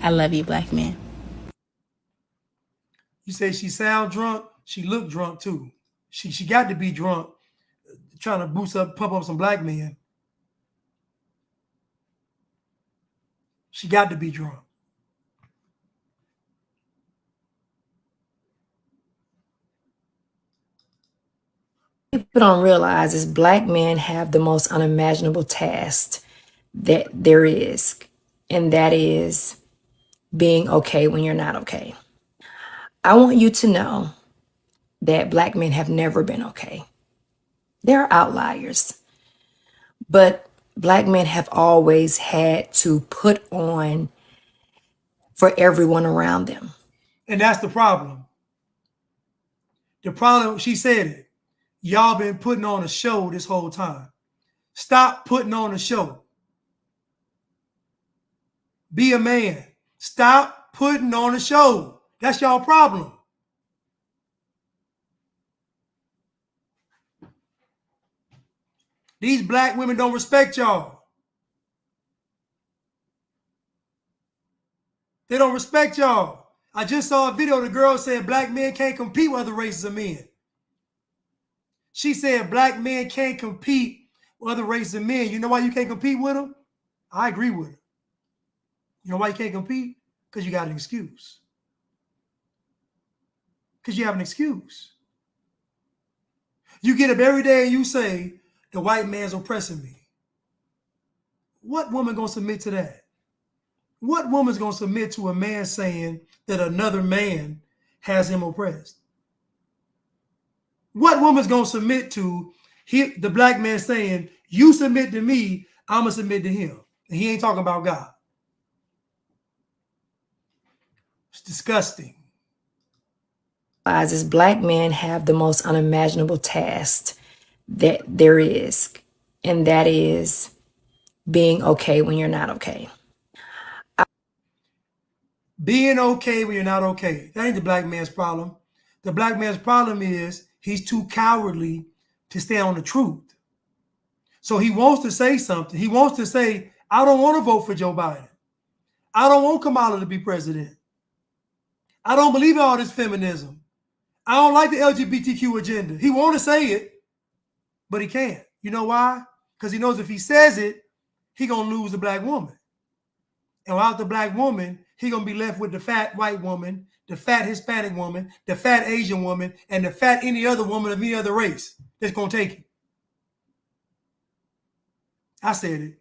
I love you, black man. You say she sound drunk, she look drunk too. She got to be drunk, trying to pump up some black men. She got to be drunk. People don't realize is black men have the most unimaginable task that there is, and that is being okay when you're not okay. I want you to know that black men have never been okay. There are outliers, but black men have always had to put on for everyone around them. And that's the problem. The problem, she said it. Y'all been putting on a show this whole time. Stop putting on a show. Be a man. Stop putting on a show. That's y'all problem. These black women don't respect y'all. They don't respect y'all. I just saw a video. The girl said black men can't compete with other races of men. She said black men can't compete with other races of men. You know why you can't compete with them? I agree with her. You know why you can't compete? Because you got an excuse. Because you have an excuse. You get up every day and you say, the white man's oppressing me. What woman gonna submit to that? What woman's gonna submit to a man saying that another man has him oppressed? What woman's gonna submit to the black man saying, you submit to me, I'm gonna submit to him? And he ain't talking about God. It's disgusting. Is black men have the most unimaginable task that there is, and that is being okay when you're not okay. Being okay when you're not okay. That ain't the black man's problem. The black man's problem is he's too cowardly to stand on the truth. So he wants to say something. He wants to say, I don't want to vote for Joe Biden. I don't want Kamala to be president. I don't believe in all this feminism. I don't like the LGBTQ agenda. He want to say it, but he can't. You know why? Because he knows if he says it, he going to lose the black woman. And without the black woman, he going to be left with the fat white woman, the fat Hispanic woman, the fat Asian woman, and the fat any other woman of any other race that's going to take him. I said it.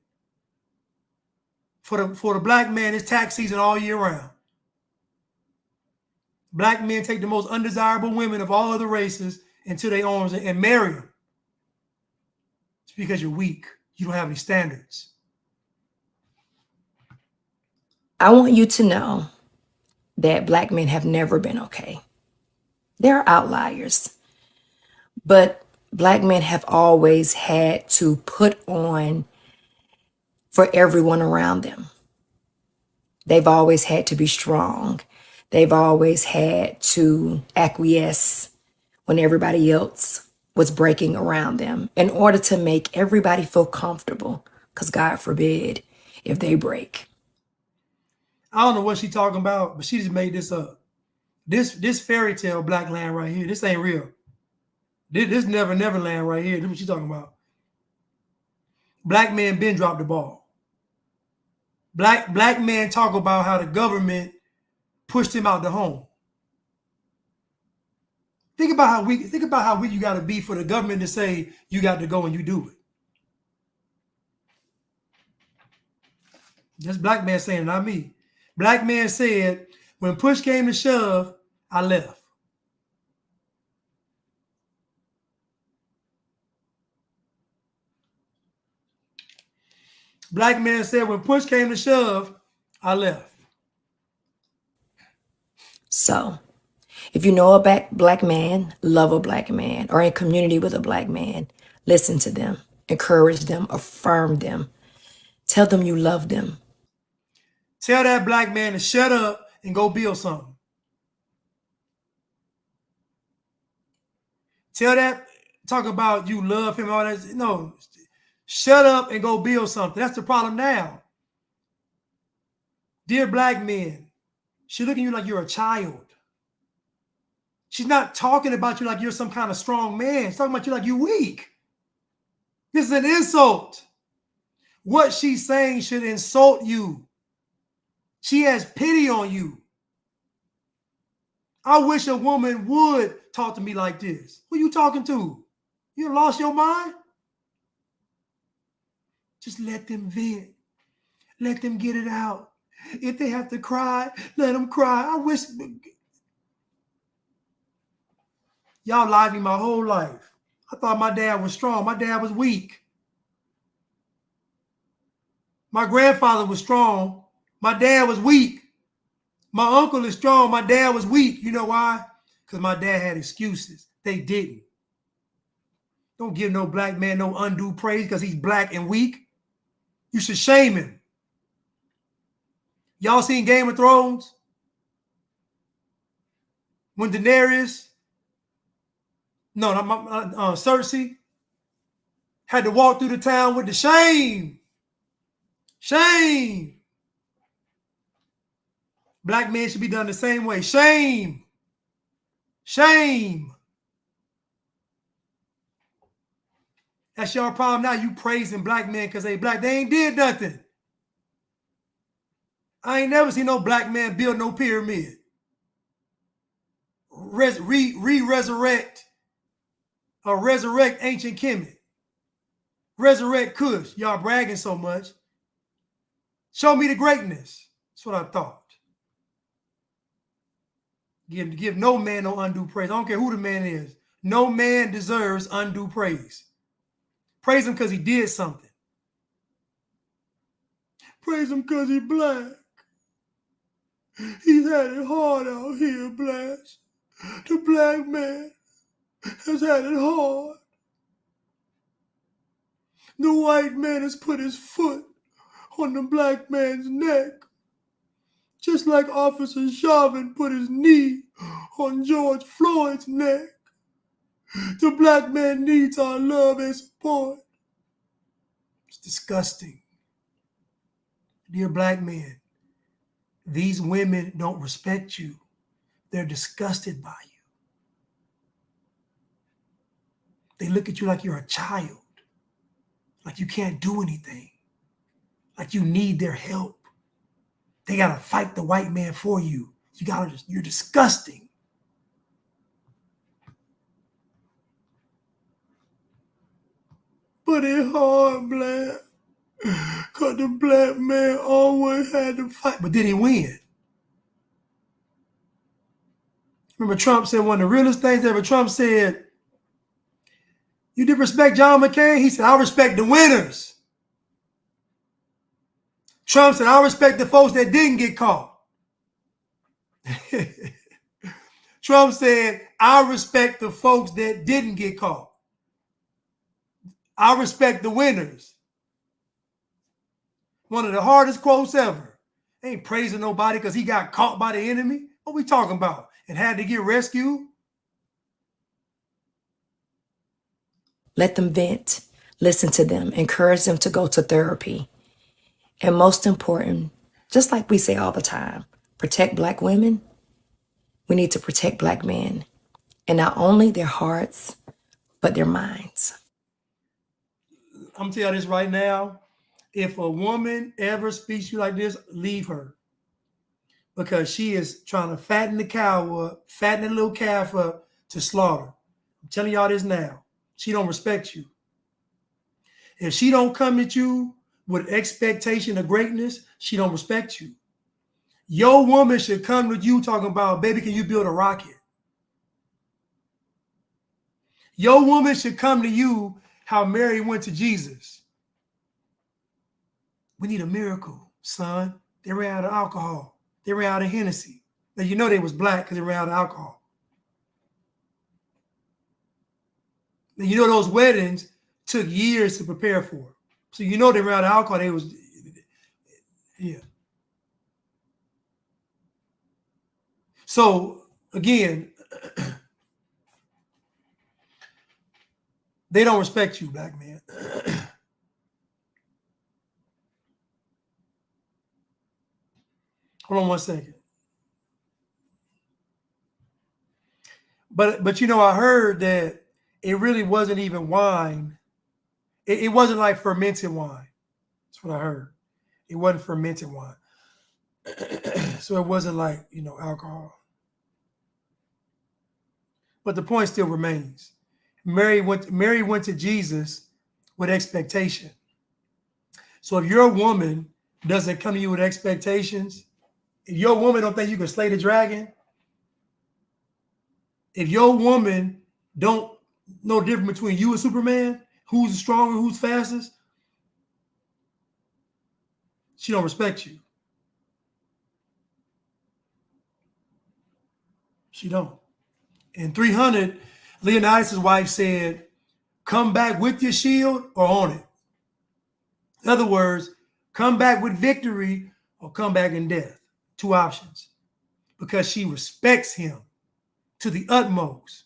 For the black man, it's tax season all year round. Black men take the most undesirable women of all other races into their arms and marry them. It's because you're weak. You don't have any standards. I want you to know that black men have never been okay. There are outliers, but black men have always had to put on for everyone around them. They've always had to be strong. They've always had to acquiesce when everybody else was breaking around them in order to make everybody feel comfortable, because God forbid if they break. I don't know what she's talking about, but she just made this up. This fairy tale black land right here, this ain't real. This never land right here. This is what she's talking about. Black men been dropped the ball. Black men talk about how the government pushed him out the home. Think about how weak you got to be for the government to say you got to go and you do it. That's black man saying, not me. Black man said, when push came to shove, I left. Black man said, when push came to shove, I left. So, if you know a black man, love a black man, or in community with a black man, listen to them, encourage them, affirm them, tell them you love them. Tell that black man to shut up and go build something. Tell that, talk about you love him, all that. No, shut up and go build something. That's the problem now. Dear black men, she's looking at you like you're a child. She's not talking about you like you're some kind of strong man. She's talking about you like you're weak. This is an insult. What she's saying should insult you. She has pity on you. I wish a woman would talk to me like this. Who you talking to? You lost your mind? Just let them vent. Let them get it out. If they have to cry, let them cry. I wish y'all lied me my whole life. I thought my dad was strong. My dad was weak. My grandfather was strong. My dad was weak. My uncle is strong. My dad was weak. You know why? Because my dad had excuses. They didn't. Don't give no black man no undue praise because he's black and weak. You should shame him. Y'all seen Game of Thrones? When Daenerys, Cersei, had to walk through the town with the shame. Shame. Black men should be done the same way. Shame. Shame. That's your problem now. You praising black men because they black. They ain't did nothing. I ain't never seen no black man build no pyramid. Resurrect ancient Kemet. Resurrect Kush. Y'all bragging so much. Show me the greatness. That's what I thought. Give no man no undue praise. I don't care who the man is. No man deserves undue praise. Praise him because he did something. Praise him because he's black. He's had it hard out here, Blanche. The black man has had it hard. The white man has put his foot on the black man's neck, just like Officer Chauvin put his knee on George Floyd's neck. The black man needs our love and support. It's disgusting. Dear black men, these women don't respect you. They're disgusted by you. They look at you like you're a child, like you can't do anything, like you need their help. They gotta fight the white man for you. You're disgusting. But it's hard, black, because the black man always had to fight. But did he win? Remember Trump said one of the realest things ever. Trump said, you did respect John McCain? He said, I respect the winners. Trump said, I respect the folks that didn't get caught. Trump said, I respect the folks that didn't get caught. I respect the winners. One of the hardest quotes ever. Ain't praising nobody because he got caught by the enemy. What we talking about? And had to get rescued? Let them vent. Listen to them. Encourage them to go to therapy. And most important, just like we say all the time, protect black women. We need to protect black men. And not only their hearts, but their minds. I'm telling you this right now. If a woman ever speaks to you like this, leave her. Because she is trying to fatten the cow up, fatten the little calf up to slaughter. I'm telling y'all this now. She don't respect you. If she don't come at you with expectation of greatness, she don't respect you. Your woman should come to you talking about, baby, can you build a rocket? Your woman should come to you how Mary went to Jesus. We need a miracle, son. They ran out of alcohol. They ran out of Hennessy. Now, you know they was black because they ran out of alcohol. Now, you know those weddings took years to prepare for. So you know they ran out of alcohol. They was, yeah. So, again, they don't respect you, black man. Hold on one second. But you know, I heard that it really wasn't even wine. It wasn't like fermented wine. That's what I heard. It wasn't fermented wine. So it wasn't like, alcohol. But the point still remains. Mary went to Jesus with expectation. So if your woman doesn't come to you with expectations, if your woman don't think you can slay the dragon, if your woman don't know the difference between you and Superman, who's stronger, who's fastest, she don't respect you. She don't. In 300, Leonidas' wife said, come back with your shield or on it. In other words, come back with victory or come back in death. Two options. Because she respects him to the utmost.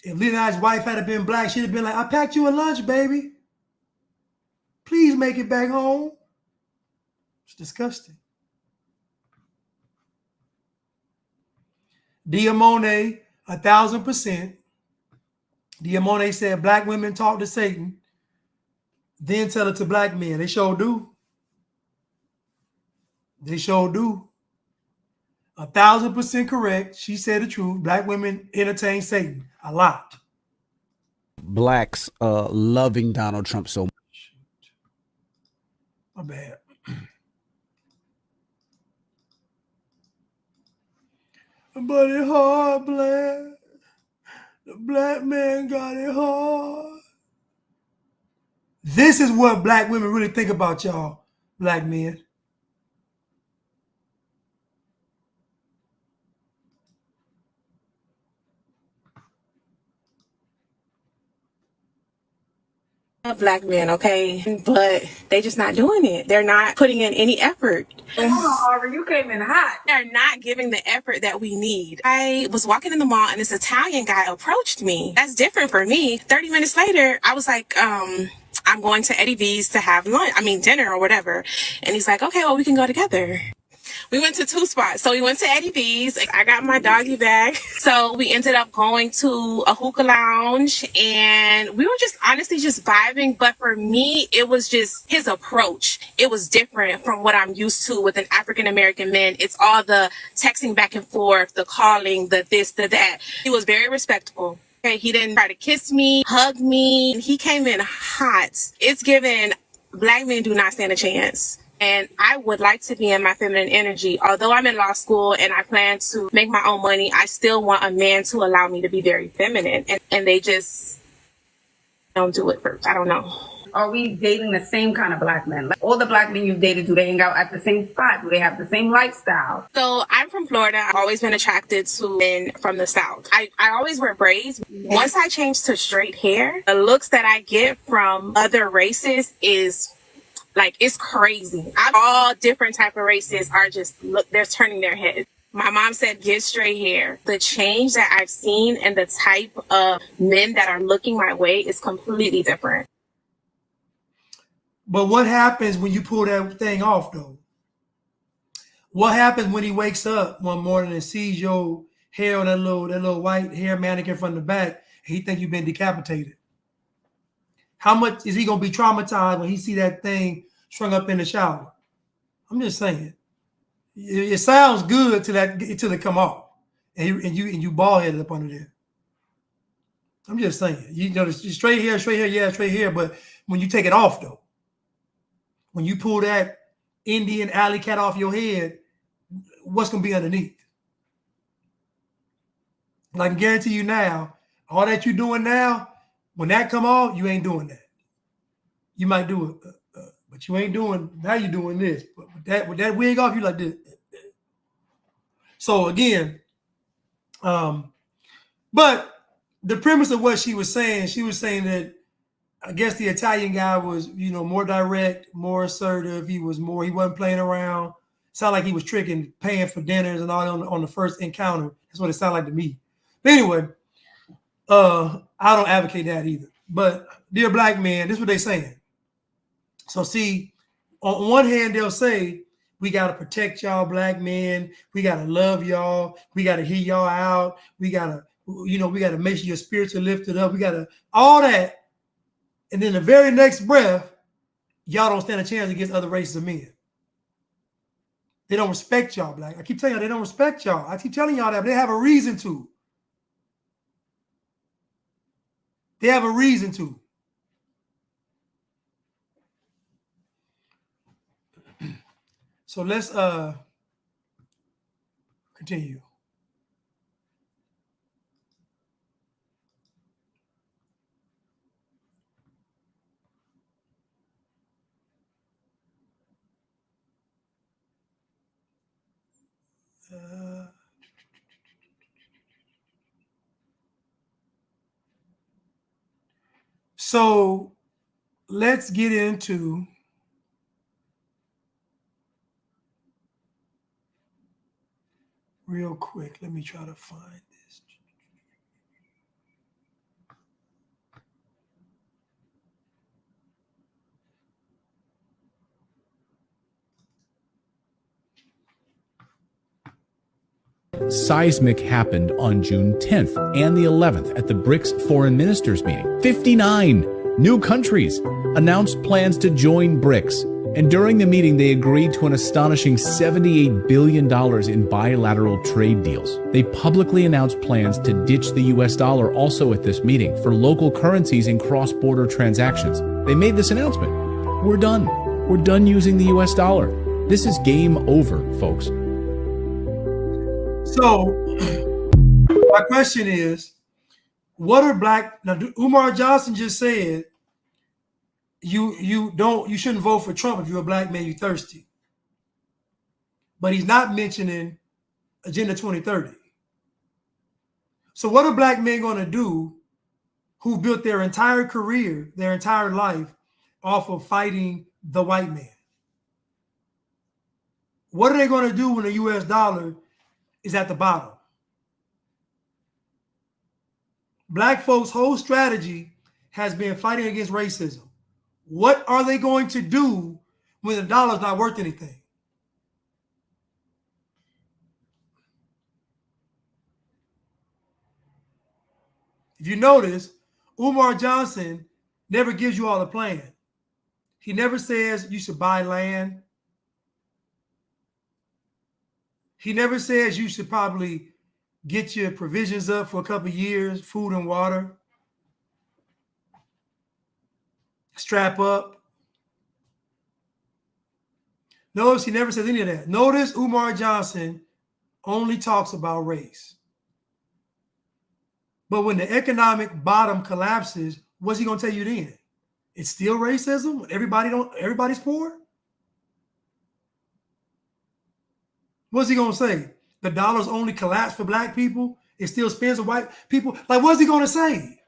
If Leonidas' wife had been black, she'd have been like, I packed you a lunch, baby. Please make it back home. It's disgusting. Diamone, 1,000%. Diamone said black women talk to Satan, then tell it to black men. They sure do. They sure do. 1,000% correct. She said the truth. Black women entertain Satan a lot. Blacks loving Donald Trump so much. My bad. But it hard, black. The black man got it hard. This is what black women really think about y'all, black men. Black men, okay, but they just not doing it. They're not putting in any effort. Harvey, you came in hot. They're not giving the effort that we need. I was walking in the mall and this Italian guy approached me. That's different for me. 30 minutes later, I was like, I'm going to Eddie V's to have dinner or whatever. And he's like, okay, well, we can go together. We went to two spots. So we went to Eddie V's. I got my doggy bag. So we ended up going to a hookah lounge and we were just honestly just vibing. But for me, it was just his approach. It was different from what I'm used to with an African-American man. It's all the texting back and forth, the calling, the this, the that. He was very respectful. Okay, he didn't try to kiss me, hug me. He came in hot. It's given black men do not stand a chance. And I would like to be in my feminine energy. Although I'm in law school and I plan to make my own money, I still want a man to allow me to be very feminine. And they just don't do it first. I don't know. Are we dating the same kind of black men? Like all the black men you've dated, do they hang out at the same spot? Do they have the same lifestyle? So I'm from Florida. I've always been attracted to men from the South. I always wear braids. Once I changed to straight hair, the looks that I get from other races is like, it's crazy. All different type of races are just, look, they're turning their heads. My mom said, get straight hair. The change that I've seen and the type of men that are looking my way is completely different. But what happens when you pull that thing off, though? What happens when he wakes up one morning and sees your hair on that little white hair mannequin from the back, and he think you've been decapitated? How much is he gonna be traumatized when he see that thing strung up in the shower? I'm just saying. It sounds good till it come off, and you bald headed up under there. I'm just saying. You know, straight hair, yeah, straight hair. But when you take it off, though, when you pull that Indian alley cat off your head, what's gonna be underneath? And I can guarantee you now, all that you're doing now, when that come off, you ain't doing that. You might do it, but you ain't doing. Now you're doing this. But with that wig off, you like this. So again, but the premise of what she was saying that I guess the Italian guy was, more direct, more assertive. He wasn't playing around. Sounded like he was tricking, paying for dinners and all on the first encounter. That's what it sounded like to me. But anyway, I don't advocate that either. But dear black men, this is what they're saying. So see, on one hand, they'll say, we got to protect y'all black men. We got to love y'all. We got to hear y'all out. We got to, we got to make sure your spirits are lifted up. We got to, all that. And then the very next breath, y'all don't stand a chance against other races of men. They don't respect y'all, black. I keep telling y'all they don't respect y'all. I keep telling y'all that, but they have a reason to. They have a reason to. So let's continue. So let's get into real quick. Let me try to find this. Seismic happened on June 10th and the 11th at the BRICS Foreign Ministers meeting. 59 new countries announced plans to join BRICS. And during the meeting, they agreed to an astonishing $78 billion in bilateral trade deals. They publicly announced plans to ditch the US dollar also at this meeting for local currencies in cross-border transactions. They made this announcement. We're done. We're done using the US dollar. This is game over, folks. So my question is, what are black now? Umar Johnson just said you shouldn't vote for Trump if you're a black man, you thirsty. But he's not mentioning Agenda 2030. So what are black men going to do who built their entire career, their entire life off of fighting the white man? What are they going to do when the US dollar is at the bottom? Black folks' whole strategy has been fighting against racism. What are they going to do when the dollar's not worth anything? If you notice, Umar Johnson never gives you all a plan. He never says you should buy land. He never says you should probably get your provisions up for a couple of years, food and water. Strap up. Notice he never says any of that. Notice Umar Johnson only talks about race. But when the economic bottom collapses, what's he going to tell you then? It's still racism? Everybody's poor? What's he going to say? The dollar's only collapsed for black people? It still spends for white people? Like, what's he going to say?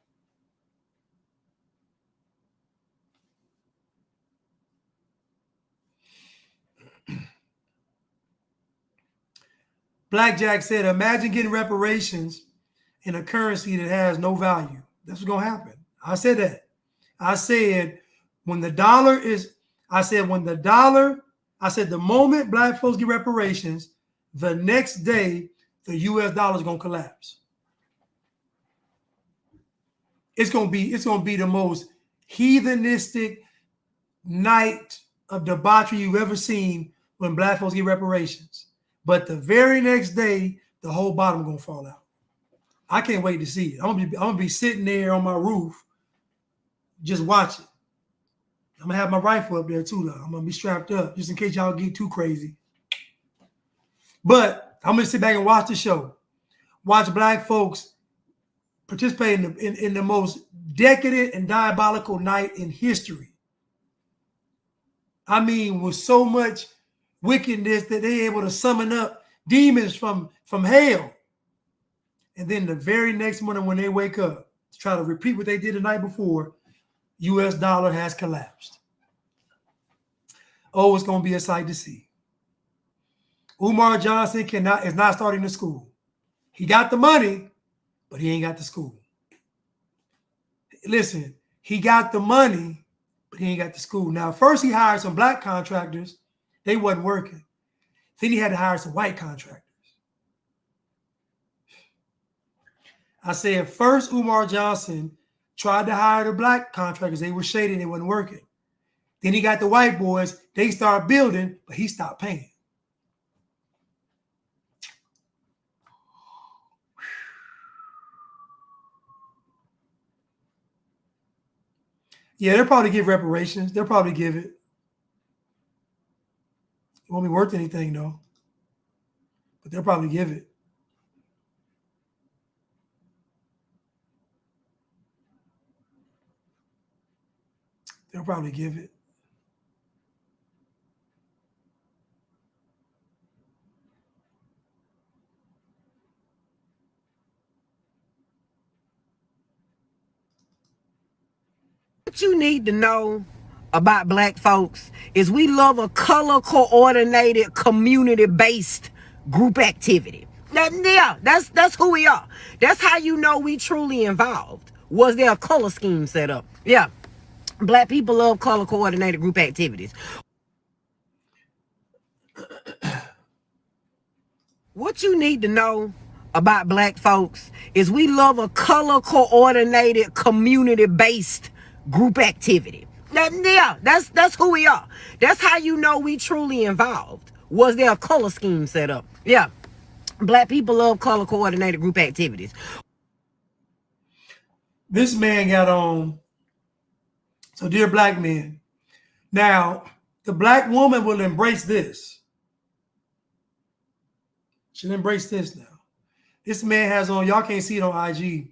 Blackjack said, imagine getting reparations in a currency that has no value. That's what's going to happen. I said that. I said, the moment black folks get reparations, the next day, the US dollar is going to collapse. It's going to be the most heathenistic night of debauchery you've ever seen when black folks get reparations. But the very next day, the whole bottom is going to fall out. I can't wait to see it. I'm gonna be sitting there on my roof, just watching. I'm gonna have my rifle up there too, though. I'm gonna be strapped up just in case y'all get too crazy. But I'm gonna sit back and watch the show. Watch black folks participate in the most decadent and diabolical night in history. I mean, with so much wickedness that they're able to summon up demons from hell. And then the very next morning when they wake up to try to repeat what they did the night before, US dollar has collapsed. Oh, it's going to be a sight to see. Umar Johnson is not starting the school. He got the money, but he ain't got the school. Listen, he got the money, but he ain't got the school. Now, first he hired some black contractors. They wasn't working. Then he had to hire some white contractors. I said, first Umar Johnson tried to hire the black contractors. They were shady and it wasn't working. Then he got the white boys. They started building, but he stopped paying. Yeah, they'll probably give reparations. They'll probably give it. It won't be worth anything though. But they'll probably give it. They'll probably give it. What you need to know about black folks is we love a color coordinated community based group activity. That's who we are. That's how you know we truly involved. Was there a color scheme set up? Yeah. Black people love color coordinated group activities. What you need to know about black folks is we love a color coordinated community based group activity. That's who we are. That's how you know we truly involved. Was there a color scheme set up? Yeah. Black people love color coordinated group activities. This man got on. So, dear black men, now the black woman will embrace this. She'll embrace this now. This man has on, y'all can't see it on IG.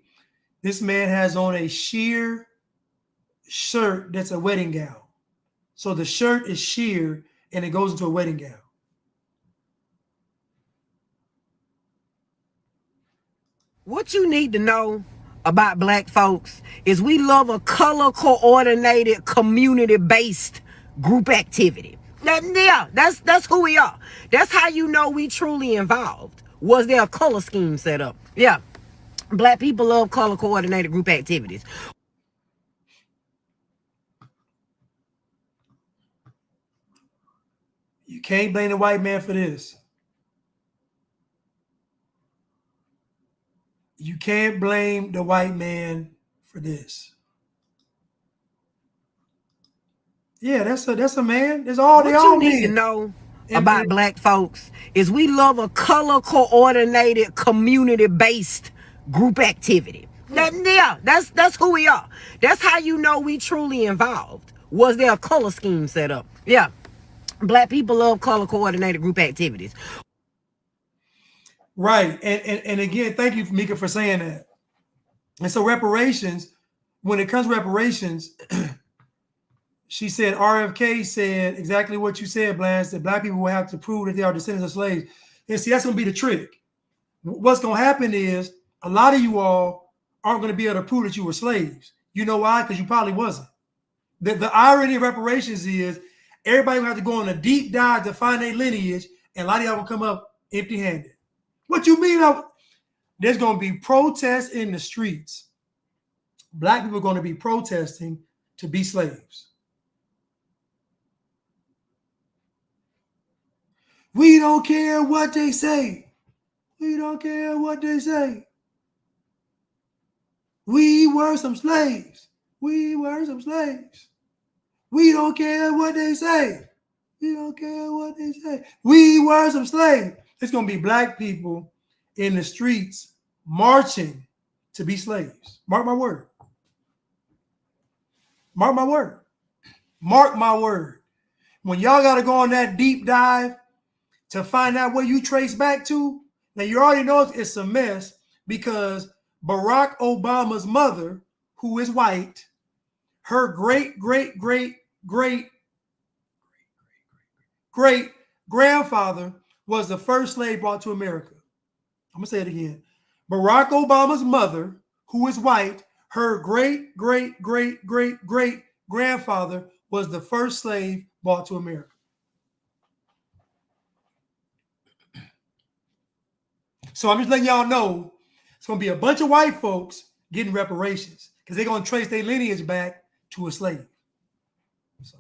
This man has on a sheer shirt that's a wedding gown. So the shirt is sheer and it goes into a wedding gown. What you need to know about black folks is we love a color coordinated community based group activity. That's who we are. That's how you know we truly involved. Was there a color scheme set up? Yeah. Black people love color coordinated group activities. You can't blame the white man for this. You can't blame the white man for this. Yeah, that's a man. That's all they all What you need to know about black folks is we love a color coordinated community based group activity. That's who we are. That's how you know we truly involved. Was there a color scheme set up? Yeah. Black people love color coordinated group activities. Right. And again, thank you, Mika, for saying that. And so reparations, when it comes to reparations, she said RFK said exactly what you said, Blanche, that black people will have to prove that they are descendants of slaves. And see, that's going to be the trick. What's going to happen is a lot of you all aren't going to be able to prove that you were slaves. You know why? Because you probably wasn't. The irony of reparations is everybody will have to go on a deep dive to find their lineage, and a lot of y'all will come up empty-handed. What you mean? There's going to be protests in the streets. Black people are going to be protesting to be slaves. We don't care what they say. We don't care what they say. We were some slaves. We were some slaves. We don't care what they say. We don't care what they say. We were some slaves. It's going to be black people in the streets marching to be slaves. Mark my word. Mark my word. Mark my word. When y'all got to go on that deep dive to find out where you trace back to, now you already know it's a mess because Barack Obama's mother, who is white, her great grandfather was the first slave brought to America. I'm going to say it again. Barack Obama's mother, who is white, her great grandfather was the first slave brought to America. So I'm just letting y'all know it's going to be a bunch of white folks getting reparations because they're going to trace their lineage back to a slave. So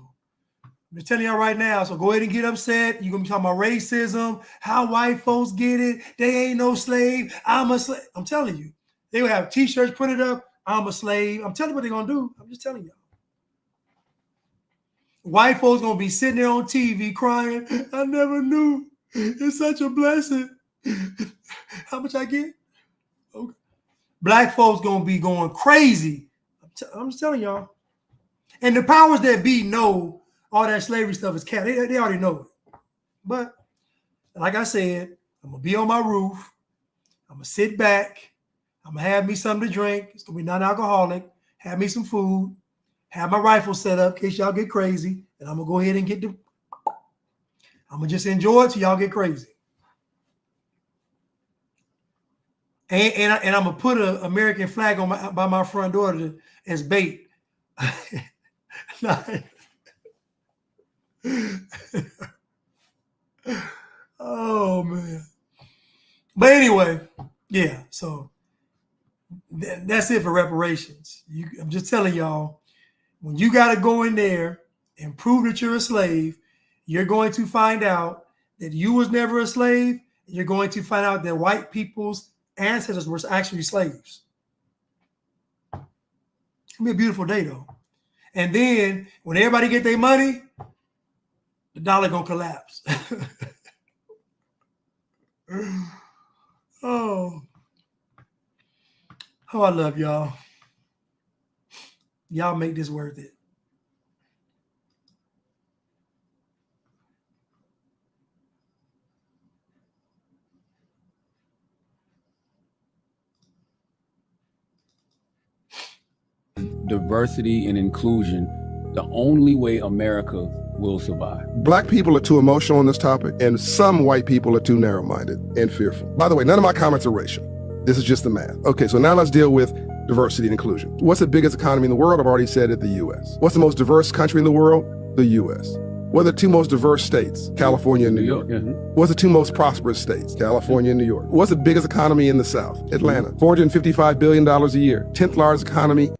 I'm just telling y'all right now. So go ahead and get upset. You're going to be talking about racism, how white folks get it. They ain't no slave. I'm a slave. I'm telling you. They will have T-shirts printed up. I'm a slave. I'm telling you what they're going to do. I'm just telling y'all. White folks going to be sitting there on TV crying. I never knew. It's such a blessing. How much I get? Okay. Black folks going to be going crazy. I'm just telling y'all. And the powers that be know all that slavery stuff is cat. They already know it. But like I said, I'm going to be on my roof. I'm going to sit back. I'm going to have me something to drink. It's going to be non-alcoholic. Have me some food. Have my rifle set up in case y'all get crazy. And I'm going to go ahead and get the... I'm going to just enjoy it till y'all get crazy. And I'm going to put an American flag on by my front door as bait. Oh, man. But anyway, yeah, so that's it for reparations. I'm just telling y'all, when you got to go in there and prove that you're a slave, you're going to find out that you was never a slave. You're going to find out that white people's ancestors were actually slaves. It's going to be a beautiful day, though. And then when everybody get their money, the dollar going to collapse. Oh, I love y'all. Y'all make this worth it. Diversity and inclusion, the only way America will survive. Black people are too emotional on this topic, and some white people are too narrow-minded and fearful. By the way, none of my comments are racial. This is just the math. Okay, so now let's deal with diversity and inclusion. What's the biggest economy in the world? I've already said it, the U.S. What's the most diverse country in the world? The U.S. What are the two most diverse states? California and New York. What's the two most prosperous states? California and New York. What's the biggest economy in the South? Atlanta. $455 billion a year. 10th largest economy.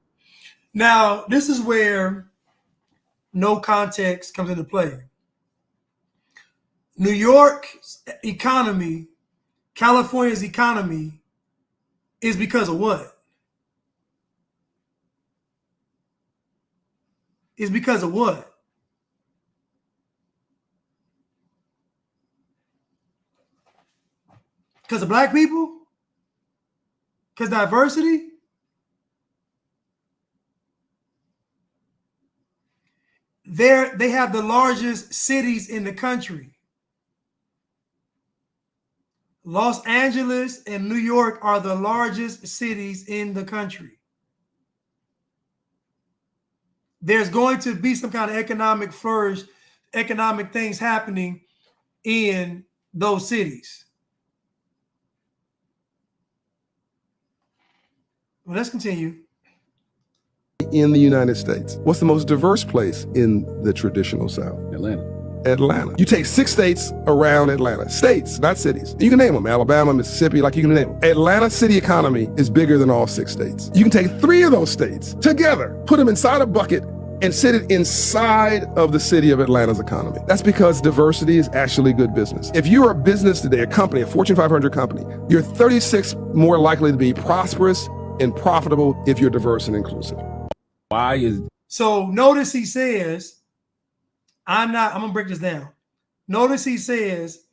Now, this is where no context comes into play. New York's economy, California's economy is because of what? It's because of what? Because of black people? Because diversity? They have the largest cities in the country. Los Angeles and New York are the largest cities in the country. There's going to be some kind of economic flourish, economic things happening in those cities. Well, let's continue. In the United States. What's the most diverse place in the traditional South? Atlanta. You take 6 states around Atlanta. States, not cities. You can name them. Alabama, Mississippi, like you can name them. Atlanta city economy is bigger than all 6 states. You can take 3 of those states together, put them inside a bucket, and sit it inside of the city of Atlanta's economy. That's because diversity is actually good business. If you're a business today, a company, a Fortune 500 company, you're 36 more likely to be prosperous and profitable if you're diverse and inclusive. Why is... So notice he says, I'm going to break this down. Notice he says,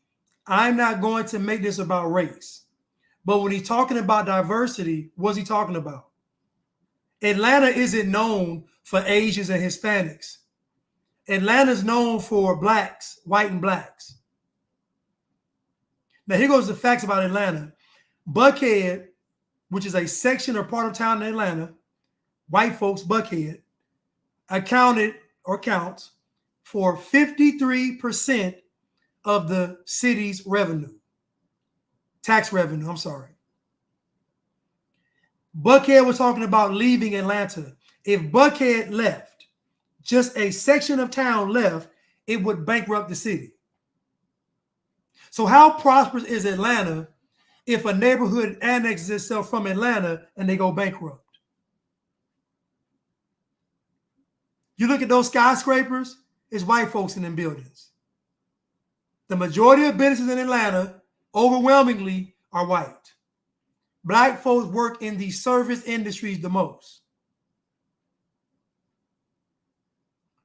I'm not going to make this about race. But when he's talking about diversity, what's he talking about? Atlanta isn't known for Asians and Hispanics. Atlanta's known for blacks, white and blacks. Now here goes the facts about Atlanta. Buckhead, which is a section or part of town in Atlanta, white folks, Buckhead, counts for 53% of the city's revenue. Tax revenue, I'm sorry. Buckhead was talking about leaving Atlanta. If Buckhead left, just a section of town left, it would bankrupt the city. So how prosperous is Atlanta if a neighborhood annexes itself from Atlanta and they go bankrupt? You look at those skyscrapers, it's white folks in them buildings. The majority of businesses in Atlanta, overwhelmingly, are white. Black folks work in the service industries the most,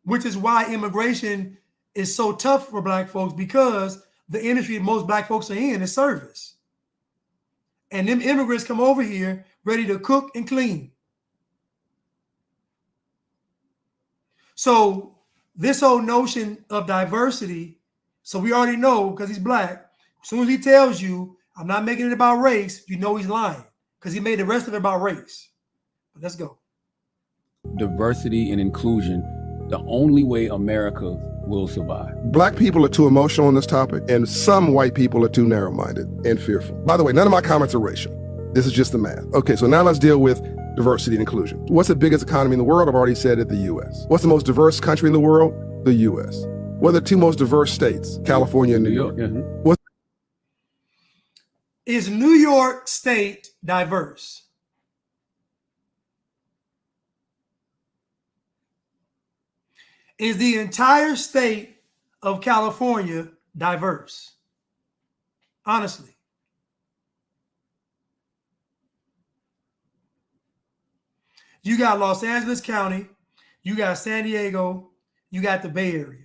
which is why immigration is so tough for black folks, because the industry most black folks are in is service. And them immigrants come over here ready to cook and clean. So this whole notion of diversity, so we already know because he's black, as soon as he tells you, I'm not making it about race, you know he's lying because he made the rest of it about race. But let's go. Diversity and inclusion, the only way America will survive. Black people are too emotional on this topic, and some white people are too narrow-minded and fearful. By the way, none of my comments are racial. This is just the math. Okay, so now let's deal with diversity and inclusion. What's the biggest economy in the world? I've already said it, the U.S. What's the most diverse country in the world? The U.S. What are the two most diverse states? California and New York. What's Is New York State diverse? Is the entire state of California diverse? Honestly. You got Los Angeles County, you got San Diego, you got the Bay Area.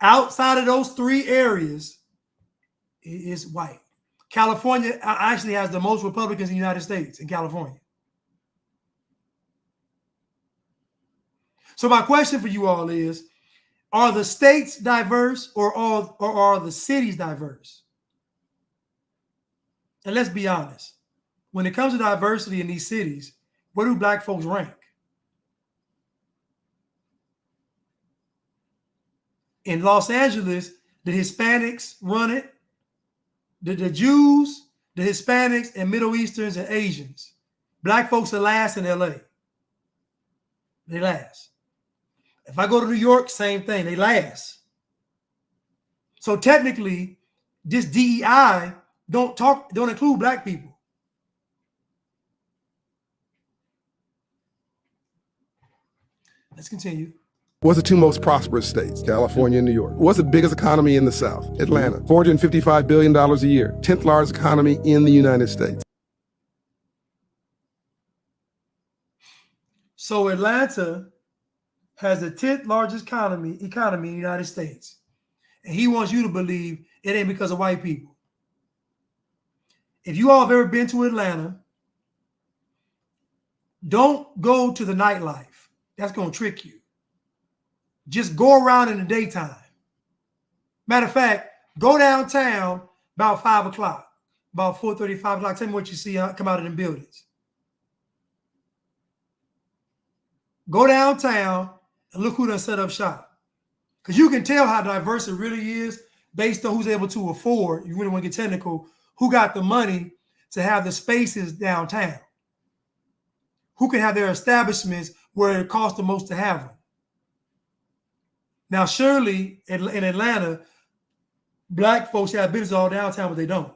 Outside of those three areas, it is white. California actually has the most Republicans in the United States in California. So my question for you all is, are the states diverse or are the cities diverse? And let's be honest. When it comes to diversity in these cities, where do black folks rank? In Los Angeles, the Hispanics run it. The Jews, the Hispanics, and Middle Easterns and Asians. Black folks are last in LA. They last. If I go to New York, same thing. They last. So technically, this DEI don't include black people. Let's continue. What's the two most prosperous states? California and New York. What's the biggest economy in the South? Atlanta. $455 billion a year. 10th largest economy in the United States. So Atlanta has the 10th largest economy in the United States. And he wants you to believe it ain't because of white people. If you all have ever been to Atlanta, don't go to the nightlife. That's going to trick you. Just go around in the daytime. Matter of fact, go downtown about 5 o'clock, about 4:30, 5 o'clock. Tell me what you see come out of them buildings. Go downtown and look who done set up shop. Because you can tell how diverse it really is based on who's able to afford, you really want to get technical, who got the money to have the spaces downtown. Who can have their establishments where it costs the most to have them. Now, surely in Atlanta, black folks have business all downtown, but they don't.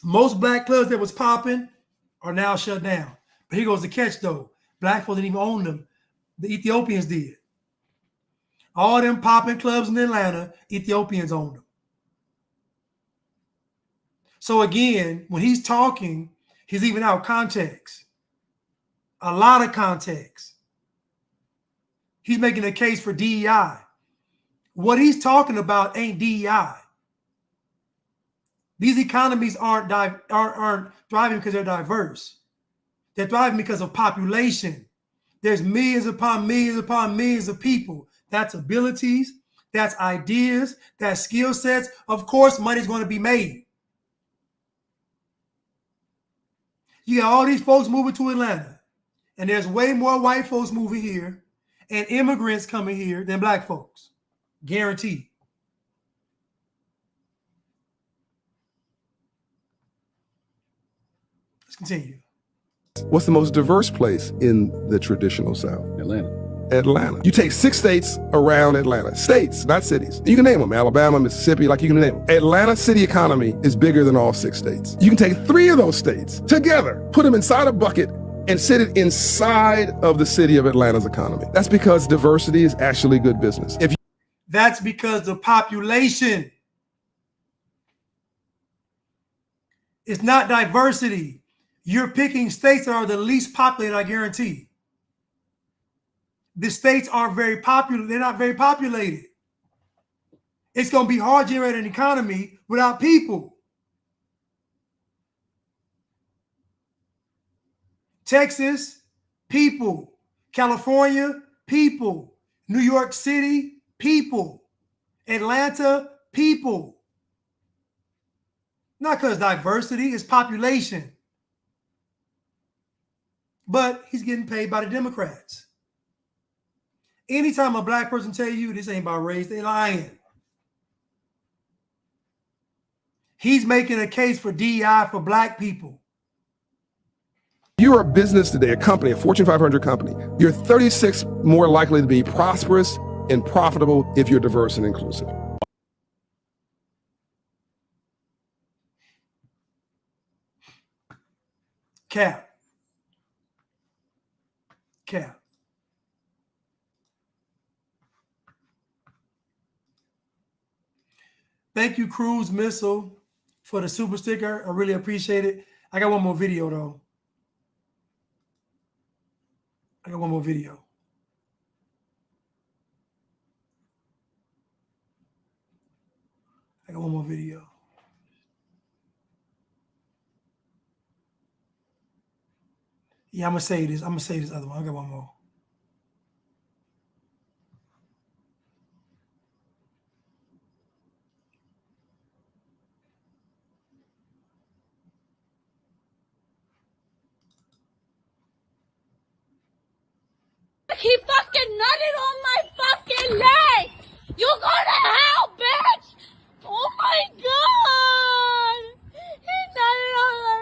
Most black clubs that was popping are now shut down. But here goes the catch, though. Black folks didn't even own them. The Ethiopians did. All them popping clubs in Atlanta, Ethiopians owned them. So again, when he's talking, he's leaving out context. A lot of context. He's making a case for DEI. What he's talking about ain't DEI. These economies aren't thriving because they're diverse. They're thriving because of population. There's millions upon millions of people. That's abilities, that's ideas, that's skill sets. Of course, money's going to be made. You got all these folks moving to Atlanta, and there's way more white folks moving here and immigrants coming here than black folks. Guaranteed. Let's continue. What's the most diverse place in the traditional South? Atlanta. You take 6 states around Atlanta. States, not cities. You can name them. Alabama, Mississippi, like you can name them. Atlanta city economy is bigger than all 6 states. You can take 3 of those states together, put them inside a bucket, and sit it inside of the city of Atlanta's economy. That's because diversity is actually good business. That's because the population. It's not diversity. You're picking states that are the least populated, I guarantee. The states aren't very popular. They're not very populated. It's going to be hard to generate an economy without people. Texas, people. California, people. New York City, people. Atlanta, people. Not because diversity, it's population. But he's getting paid by the Democrats. Anytime a black person tell you this ain't about race, they lying. He's making a case for DEI for black people. You're a business today, a company, a Fortune 500 company. You're 36 more likely to be prosperous and profitable if you're diverse and inclusive. Cap. Cap. Thank you, Cruise Missile, for the super sticker. I really appreciate it. I got one more video, though. I got one more video. I got one more video. Yeah, I'm going to say this. I'm going to say this other one. I got one more. He fucking nutted on my fucking leg! You go to hell, bitch! Oh my god! He nutted on my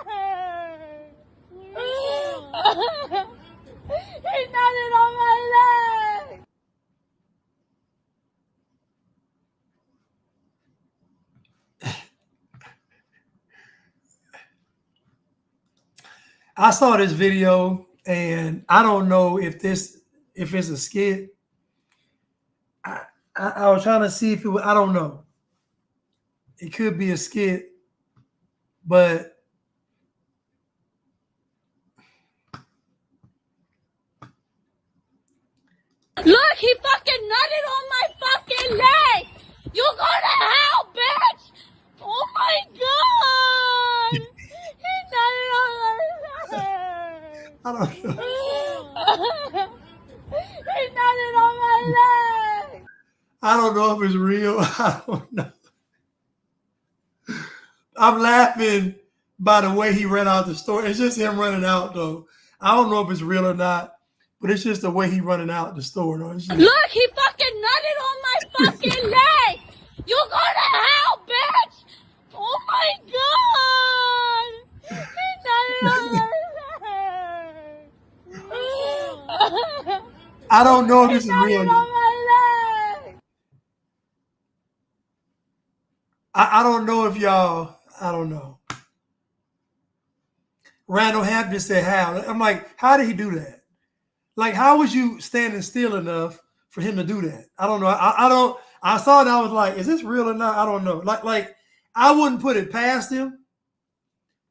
leg! He nutted on my leg! I saw this video, and I don't know if it's a skit. I was trying to see if it was, I don't know. It could be a skit, but Look, he fucking nutted on my fucking leg! You go to hell, bitch! Oh my god! He nutted on my leg! I don't know. He nutted on my leg! I don't know if it's real. I don't know. I'm laughing by the way he ran out the store. It's just him running out, though. I don't know if it's real or not, but it's just the way he running out the store, though. Just... Look, he fucking nutted on my fucking leg! You go to hell, bitch! Oh my god! He nutted on my leg! I don't know if this is real. I don't know if y'all, I don't know. Randall Hampton said how. I'm like, how did he do that? Like, how was you standing still enough for him to do that? I don't know. I saw it, I was like, is this real or not? I don't know. Like I wouldn't put it past him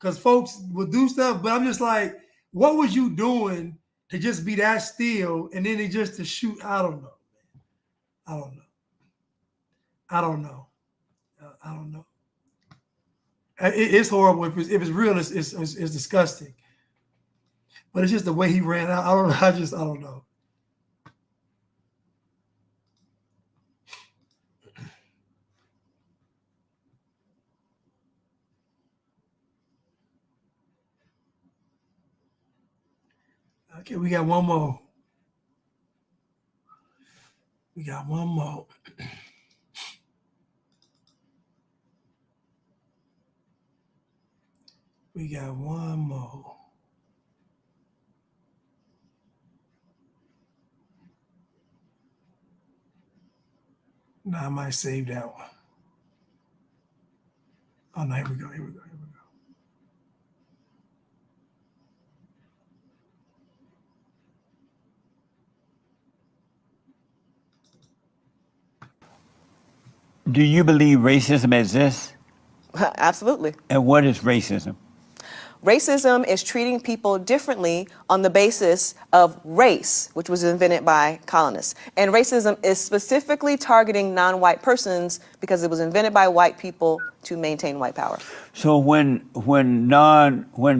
because folks would do stuff, but I'm just like, what was you doing to just be that still and then just to shoot? I don't know. I don't know. I don't know. I don't know. It's horrible. If it's real, it's disgusting. But it's just the way he ran out. I don't know. I don't know. Okay, we got one more. We got one more. We got one more. No, I might save that one. Oh, no, here we go. Here we go. Here we go. Do you believe racism exists? Absolutely. And what is racism? Racism is treating people differently on the basis of race, which was invented by colonists. And racism is specifically targeting non-white persons because it was invented by white people to maintain white power. So when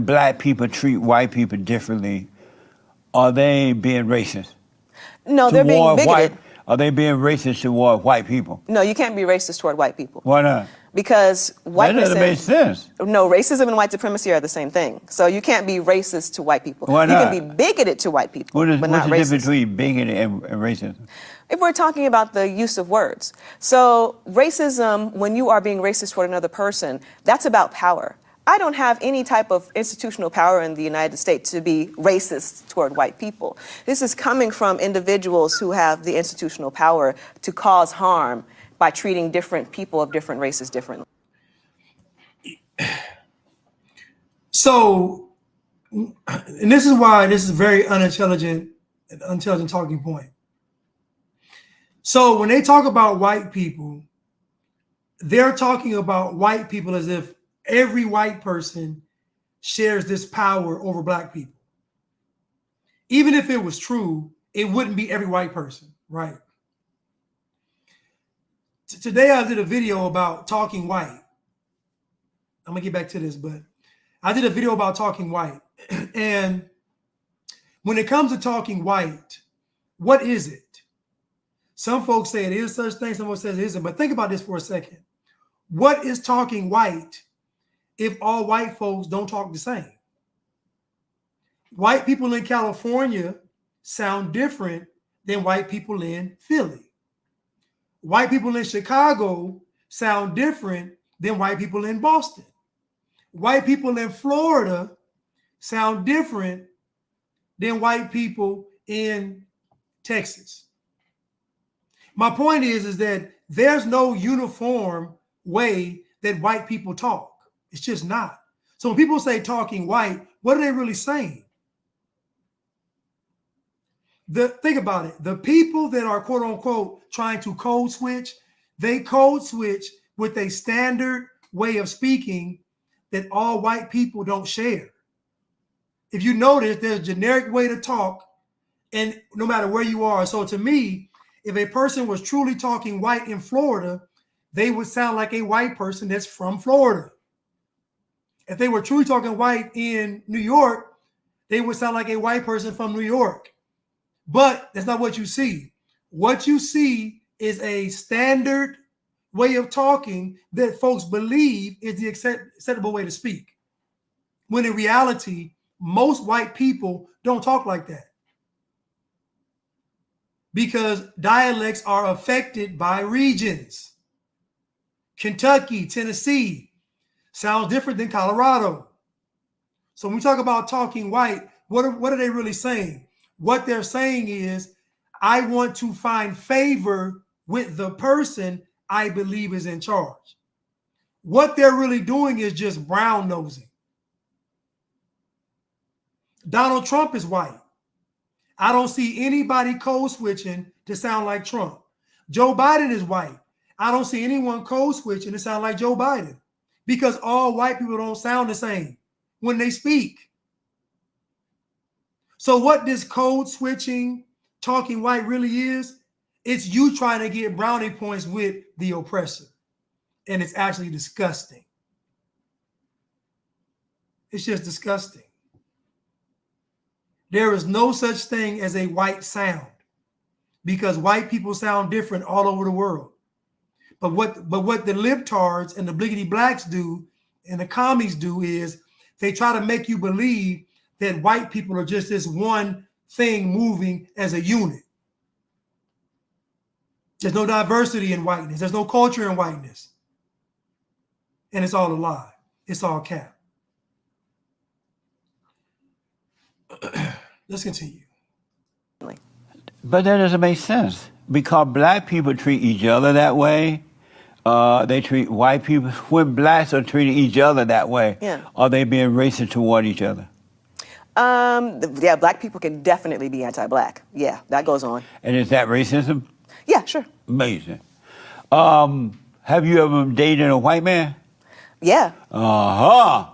black people treat white people differently, are they being racist? No, they're being bigoted. Are they being racist toward white people? No, you can't be racist toward white people. Why not? Because whiteness That doesn't make sense. No, racism and white supremacy are the same thing. So you can't be racist to white people. Why not? You can be bigoted to white people, What's but not the racist. difference between bigoted and racism? If we're talking about the use of words. So racism, when you are being racist toward another person, that's about power. I don't have any type of institutional power in the United States to be racist toward white people. This is coming from individuals who have the institutional power to cause harm by treating different people of different races differently. So, and this is why this is a very unintelligent talking point. So when they talk about white people, they're talking about white people as if every white person shares this power over black people. Even if it was true, it wouldn't be every white person, right? Today I did a video about talking white. I'm gonna get back to this, but I did a video about talking white. And when it comes to talking white, what is it? Some folks say it is such thing, some folks say it isn't, but think about this for a second. What is talking white if all white folks don't talk the same? White people in California sound different than white people in Philly. White people in Chicago sound different than white people in Boston. White people in Florida sound different than white people in Texas. My point is that there's no uniform way that white people talk. It's just not. So when people say talking white, what are they really saying? Think about it. The people that are quote unquote trying to code switch, they code switch with a standard way of speaking that all white people don't share. If you notice, there's a generic way to talk, and no matter where you are. So to me, if a person was truly talking white in Florida, they would sound like a white person that's from Florida. If they were truly talking white in New York, they would sound like a white person from New York. But that's not what you see. What you see is a standard way of talking that folks believe is the acceptable way to speak. When in reality, most white people don't talk like that. Because dialects are affected by regions. Kentucky, Tennessee sounds different than Colorado. So when we talk about talking white, what are they really saying? What they're saying is, I want to find favor with the person I believe is in charge. What they're really doing is just brown nosing. Donald Trump is white. I don't see anybody code switching to sound like Trump. Joe Biden is white. I don't see anyone code switching to sound like Joe Biden, because all white people don't sound the same when they speak. So what this code switching, talking white really is, it's you trying to get brownie points with the oppressor. And it's actually disgusting. It's just disgusting. There is no such thing as a white sound, because white people sound different all over the world. But what the libtards and the bliggity blacks do and the commies do is they try to make you believe that white people are just this one thing moving as a unit. There's no diversity in whiteness. There's no culture in whiteness. And it's all a lie. It's all cap. Let's continue. But that doesn't make sense, because black people treat each other that way. They treat white people, when blacks are treating each other that way, are they being racist toward each other? Yeah, black people can definitely be anti-black. Yeah, that goes on. And is that racism? Yeah, sure. Amazing. Have you ever dated a white man? Yeah. Uh-huh.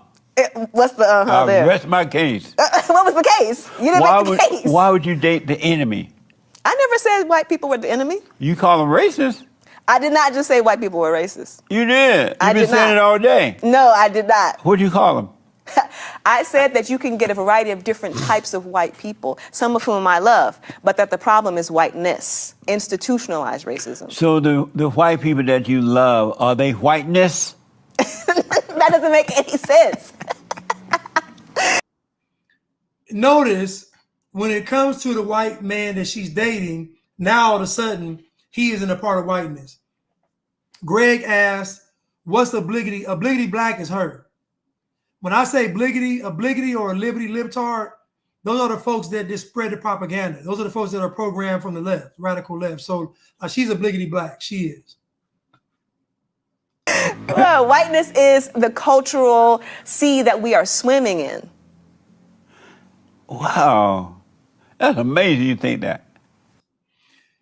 What's the uh-huh there? Rest my case. What was the case? You didn't make the case. Why would you date the enemy? I never said white people were the enemy. You call them racist? I did not just say white people were racist. You did. I You've been did saying not. it all day. No, I did not. What'd you call them? I said that you can get a variety of different types of white people, some of whom I love, but that the problem is whiteness, institutionalized racism. So the white people that you love, are they whiteness? That doesn't make any sense. Notice when it comes to the white man that she's dating, now all of a sudden he isn't a part of whiteness. Greg asked, what's obligity? Obligity black is her. When I say obligity or liberty libtard, those are the folks that just spread the propaganda. Those are the folks that are programmed from the left, radical left. So she's obligity black. She is. Well, whiteness is the cultural sea that we are swimming in. Wow. That's amazing you think that.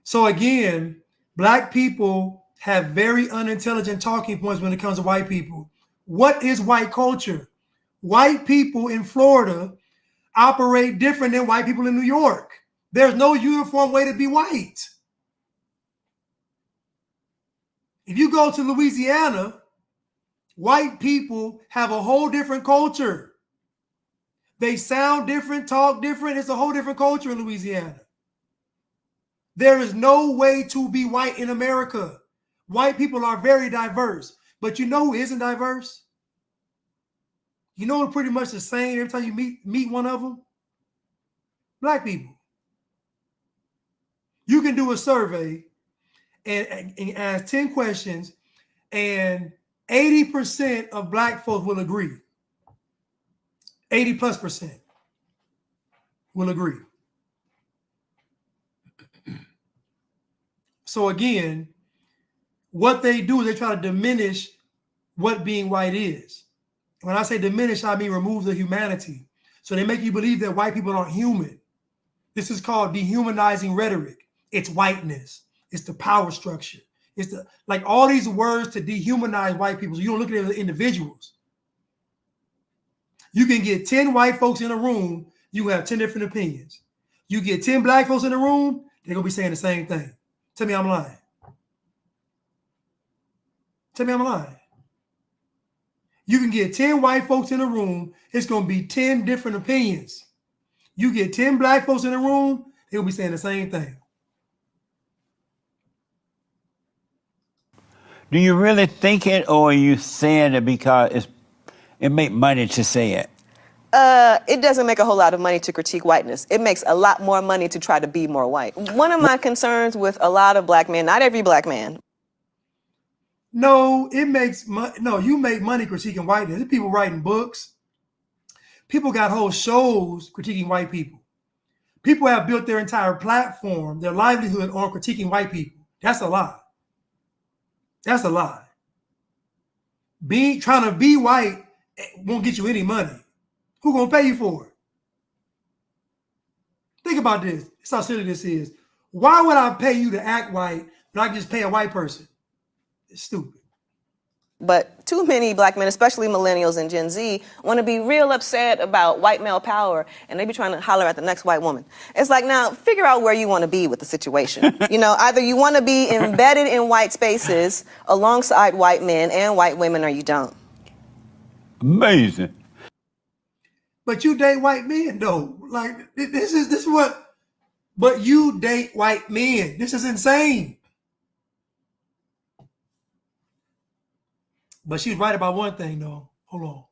So again, black people have very unintelligent talking points when it comes to white people. What is white culture? White people in Florida operate different than white people in New York. There's no uniform way to be white. If you go to Louisiana, white people have a whole different culture. They sound different, talk different. It's a whole different culture in Louisiana. There is no way to be white in America. White people are very diverse. But you know who isn't diverse? You know who's pretty much the same every time you meet one of them? Black people. You can do a survey and ask 10 questions, and 80% of black folks will agree. 80+% will agree. So again, what they do is they try to diminish what being white is. When I say diminish, I mean remove the humanity. So they make you believe that white people aren't human. This is called dehumanizing rhetoric. It's whiteness. It's the power structure. It's the like all these words to dehumanize white people. So you don't look at them as individuals. You can get 10 white folks in a room, you have 10 different opinions. You get 10 black folks in a room, they're gonna be saying the same thing. Tell me I'm lying. Tell me I'm lying. You can get 10 white folks in a room, it's gonna be 10 different opinions. You get 10 black folks in a room, they'll be saying the same thing. Do you really think it, or are you saying it because it make money to say it? It doesn't make a whole lot of money to critique whiteness. It makes a lot more money to try to be more white. One of my concerns with a lot of black men, not every black man. No, it makes money. No, you make money critiquing whiteness. There's people writing books. People got whole shows critiquing white people. People have built their entire platform, their livelihood on critiquing white people. That's a lie. That's a lie. Trying to be white won't get you any money. Who's gonna pay you for it? Think about this. This is how silly this is. Why would I pay you to act white when I can just pay a white person? It's stupid. But too many black men, especially millennials and Gen Z, want to be real upset about white male power, and they be trying to holler at the next white woman. It's like, now, figure out where you want to be with the situation. You know, either you want to be embedded in white spaces alongside white men and white women, or you don't. Amazing. But you date white men, though. Like, this is what, but you date white men. This is insane. But she's right about one thing, though. Hold on.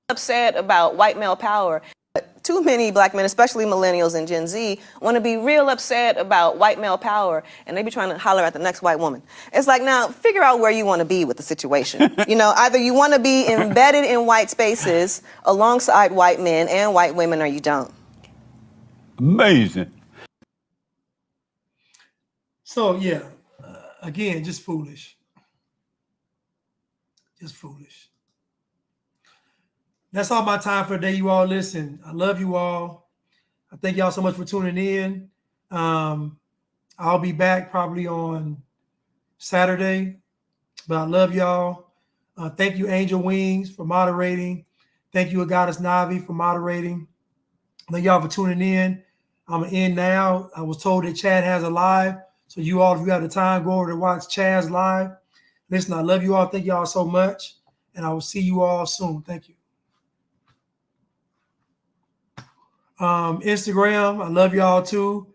Upset about white male power. But too many black men, especially millennials and Gen Z, want to be real upset about white male power, and they be trying to holler at the next white woman. It's like, now, figure out where you want to be with the situation. You know, either you want to be embedded in white spaces alongside white men and white women, or you don't. Amazing. So, yeah, again, just foolish. Just foolish. That's all my time for the day, you all. Listen, I love you all. I thank y'all so much for tuning in. I'll be back probably on Saturday, but I love y'all. Thank you, Angel Wings, for moderating. Thank you, Agatis Navi, for moderating. Thank y'all for tuning in. I'm going to end now. I was told that Chad has a live, so you all, if you have the time, go over to watch Chad's live. Listen, I love you all. Thank y'all so much, and I will see you all soon. Thank you. Instagram, I love y'all too.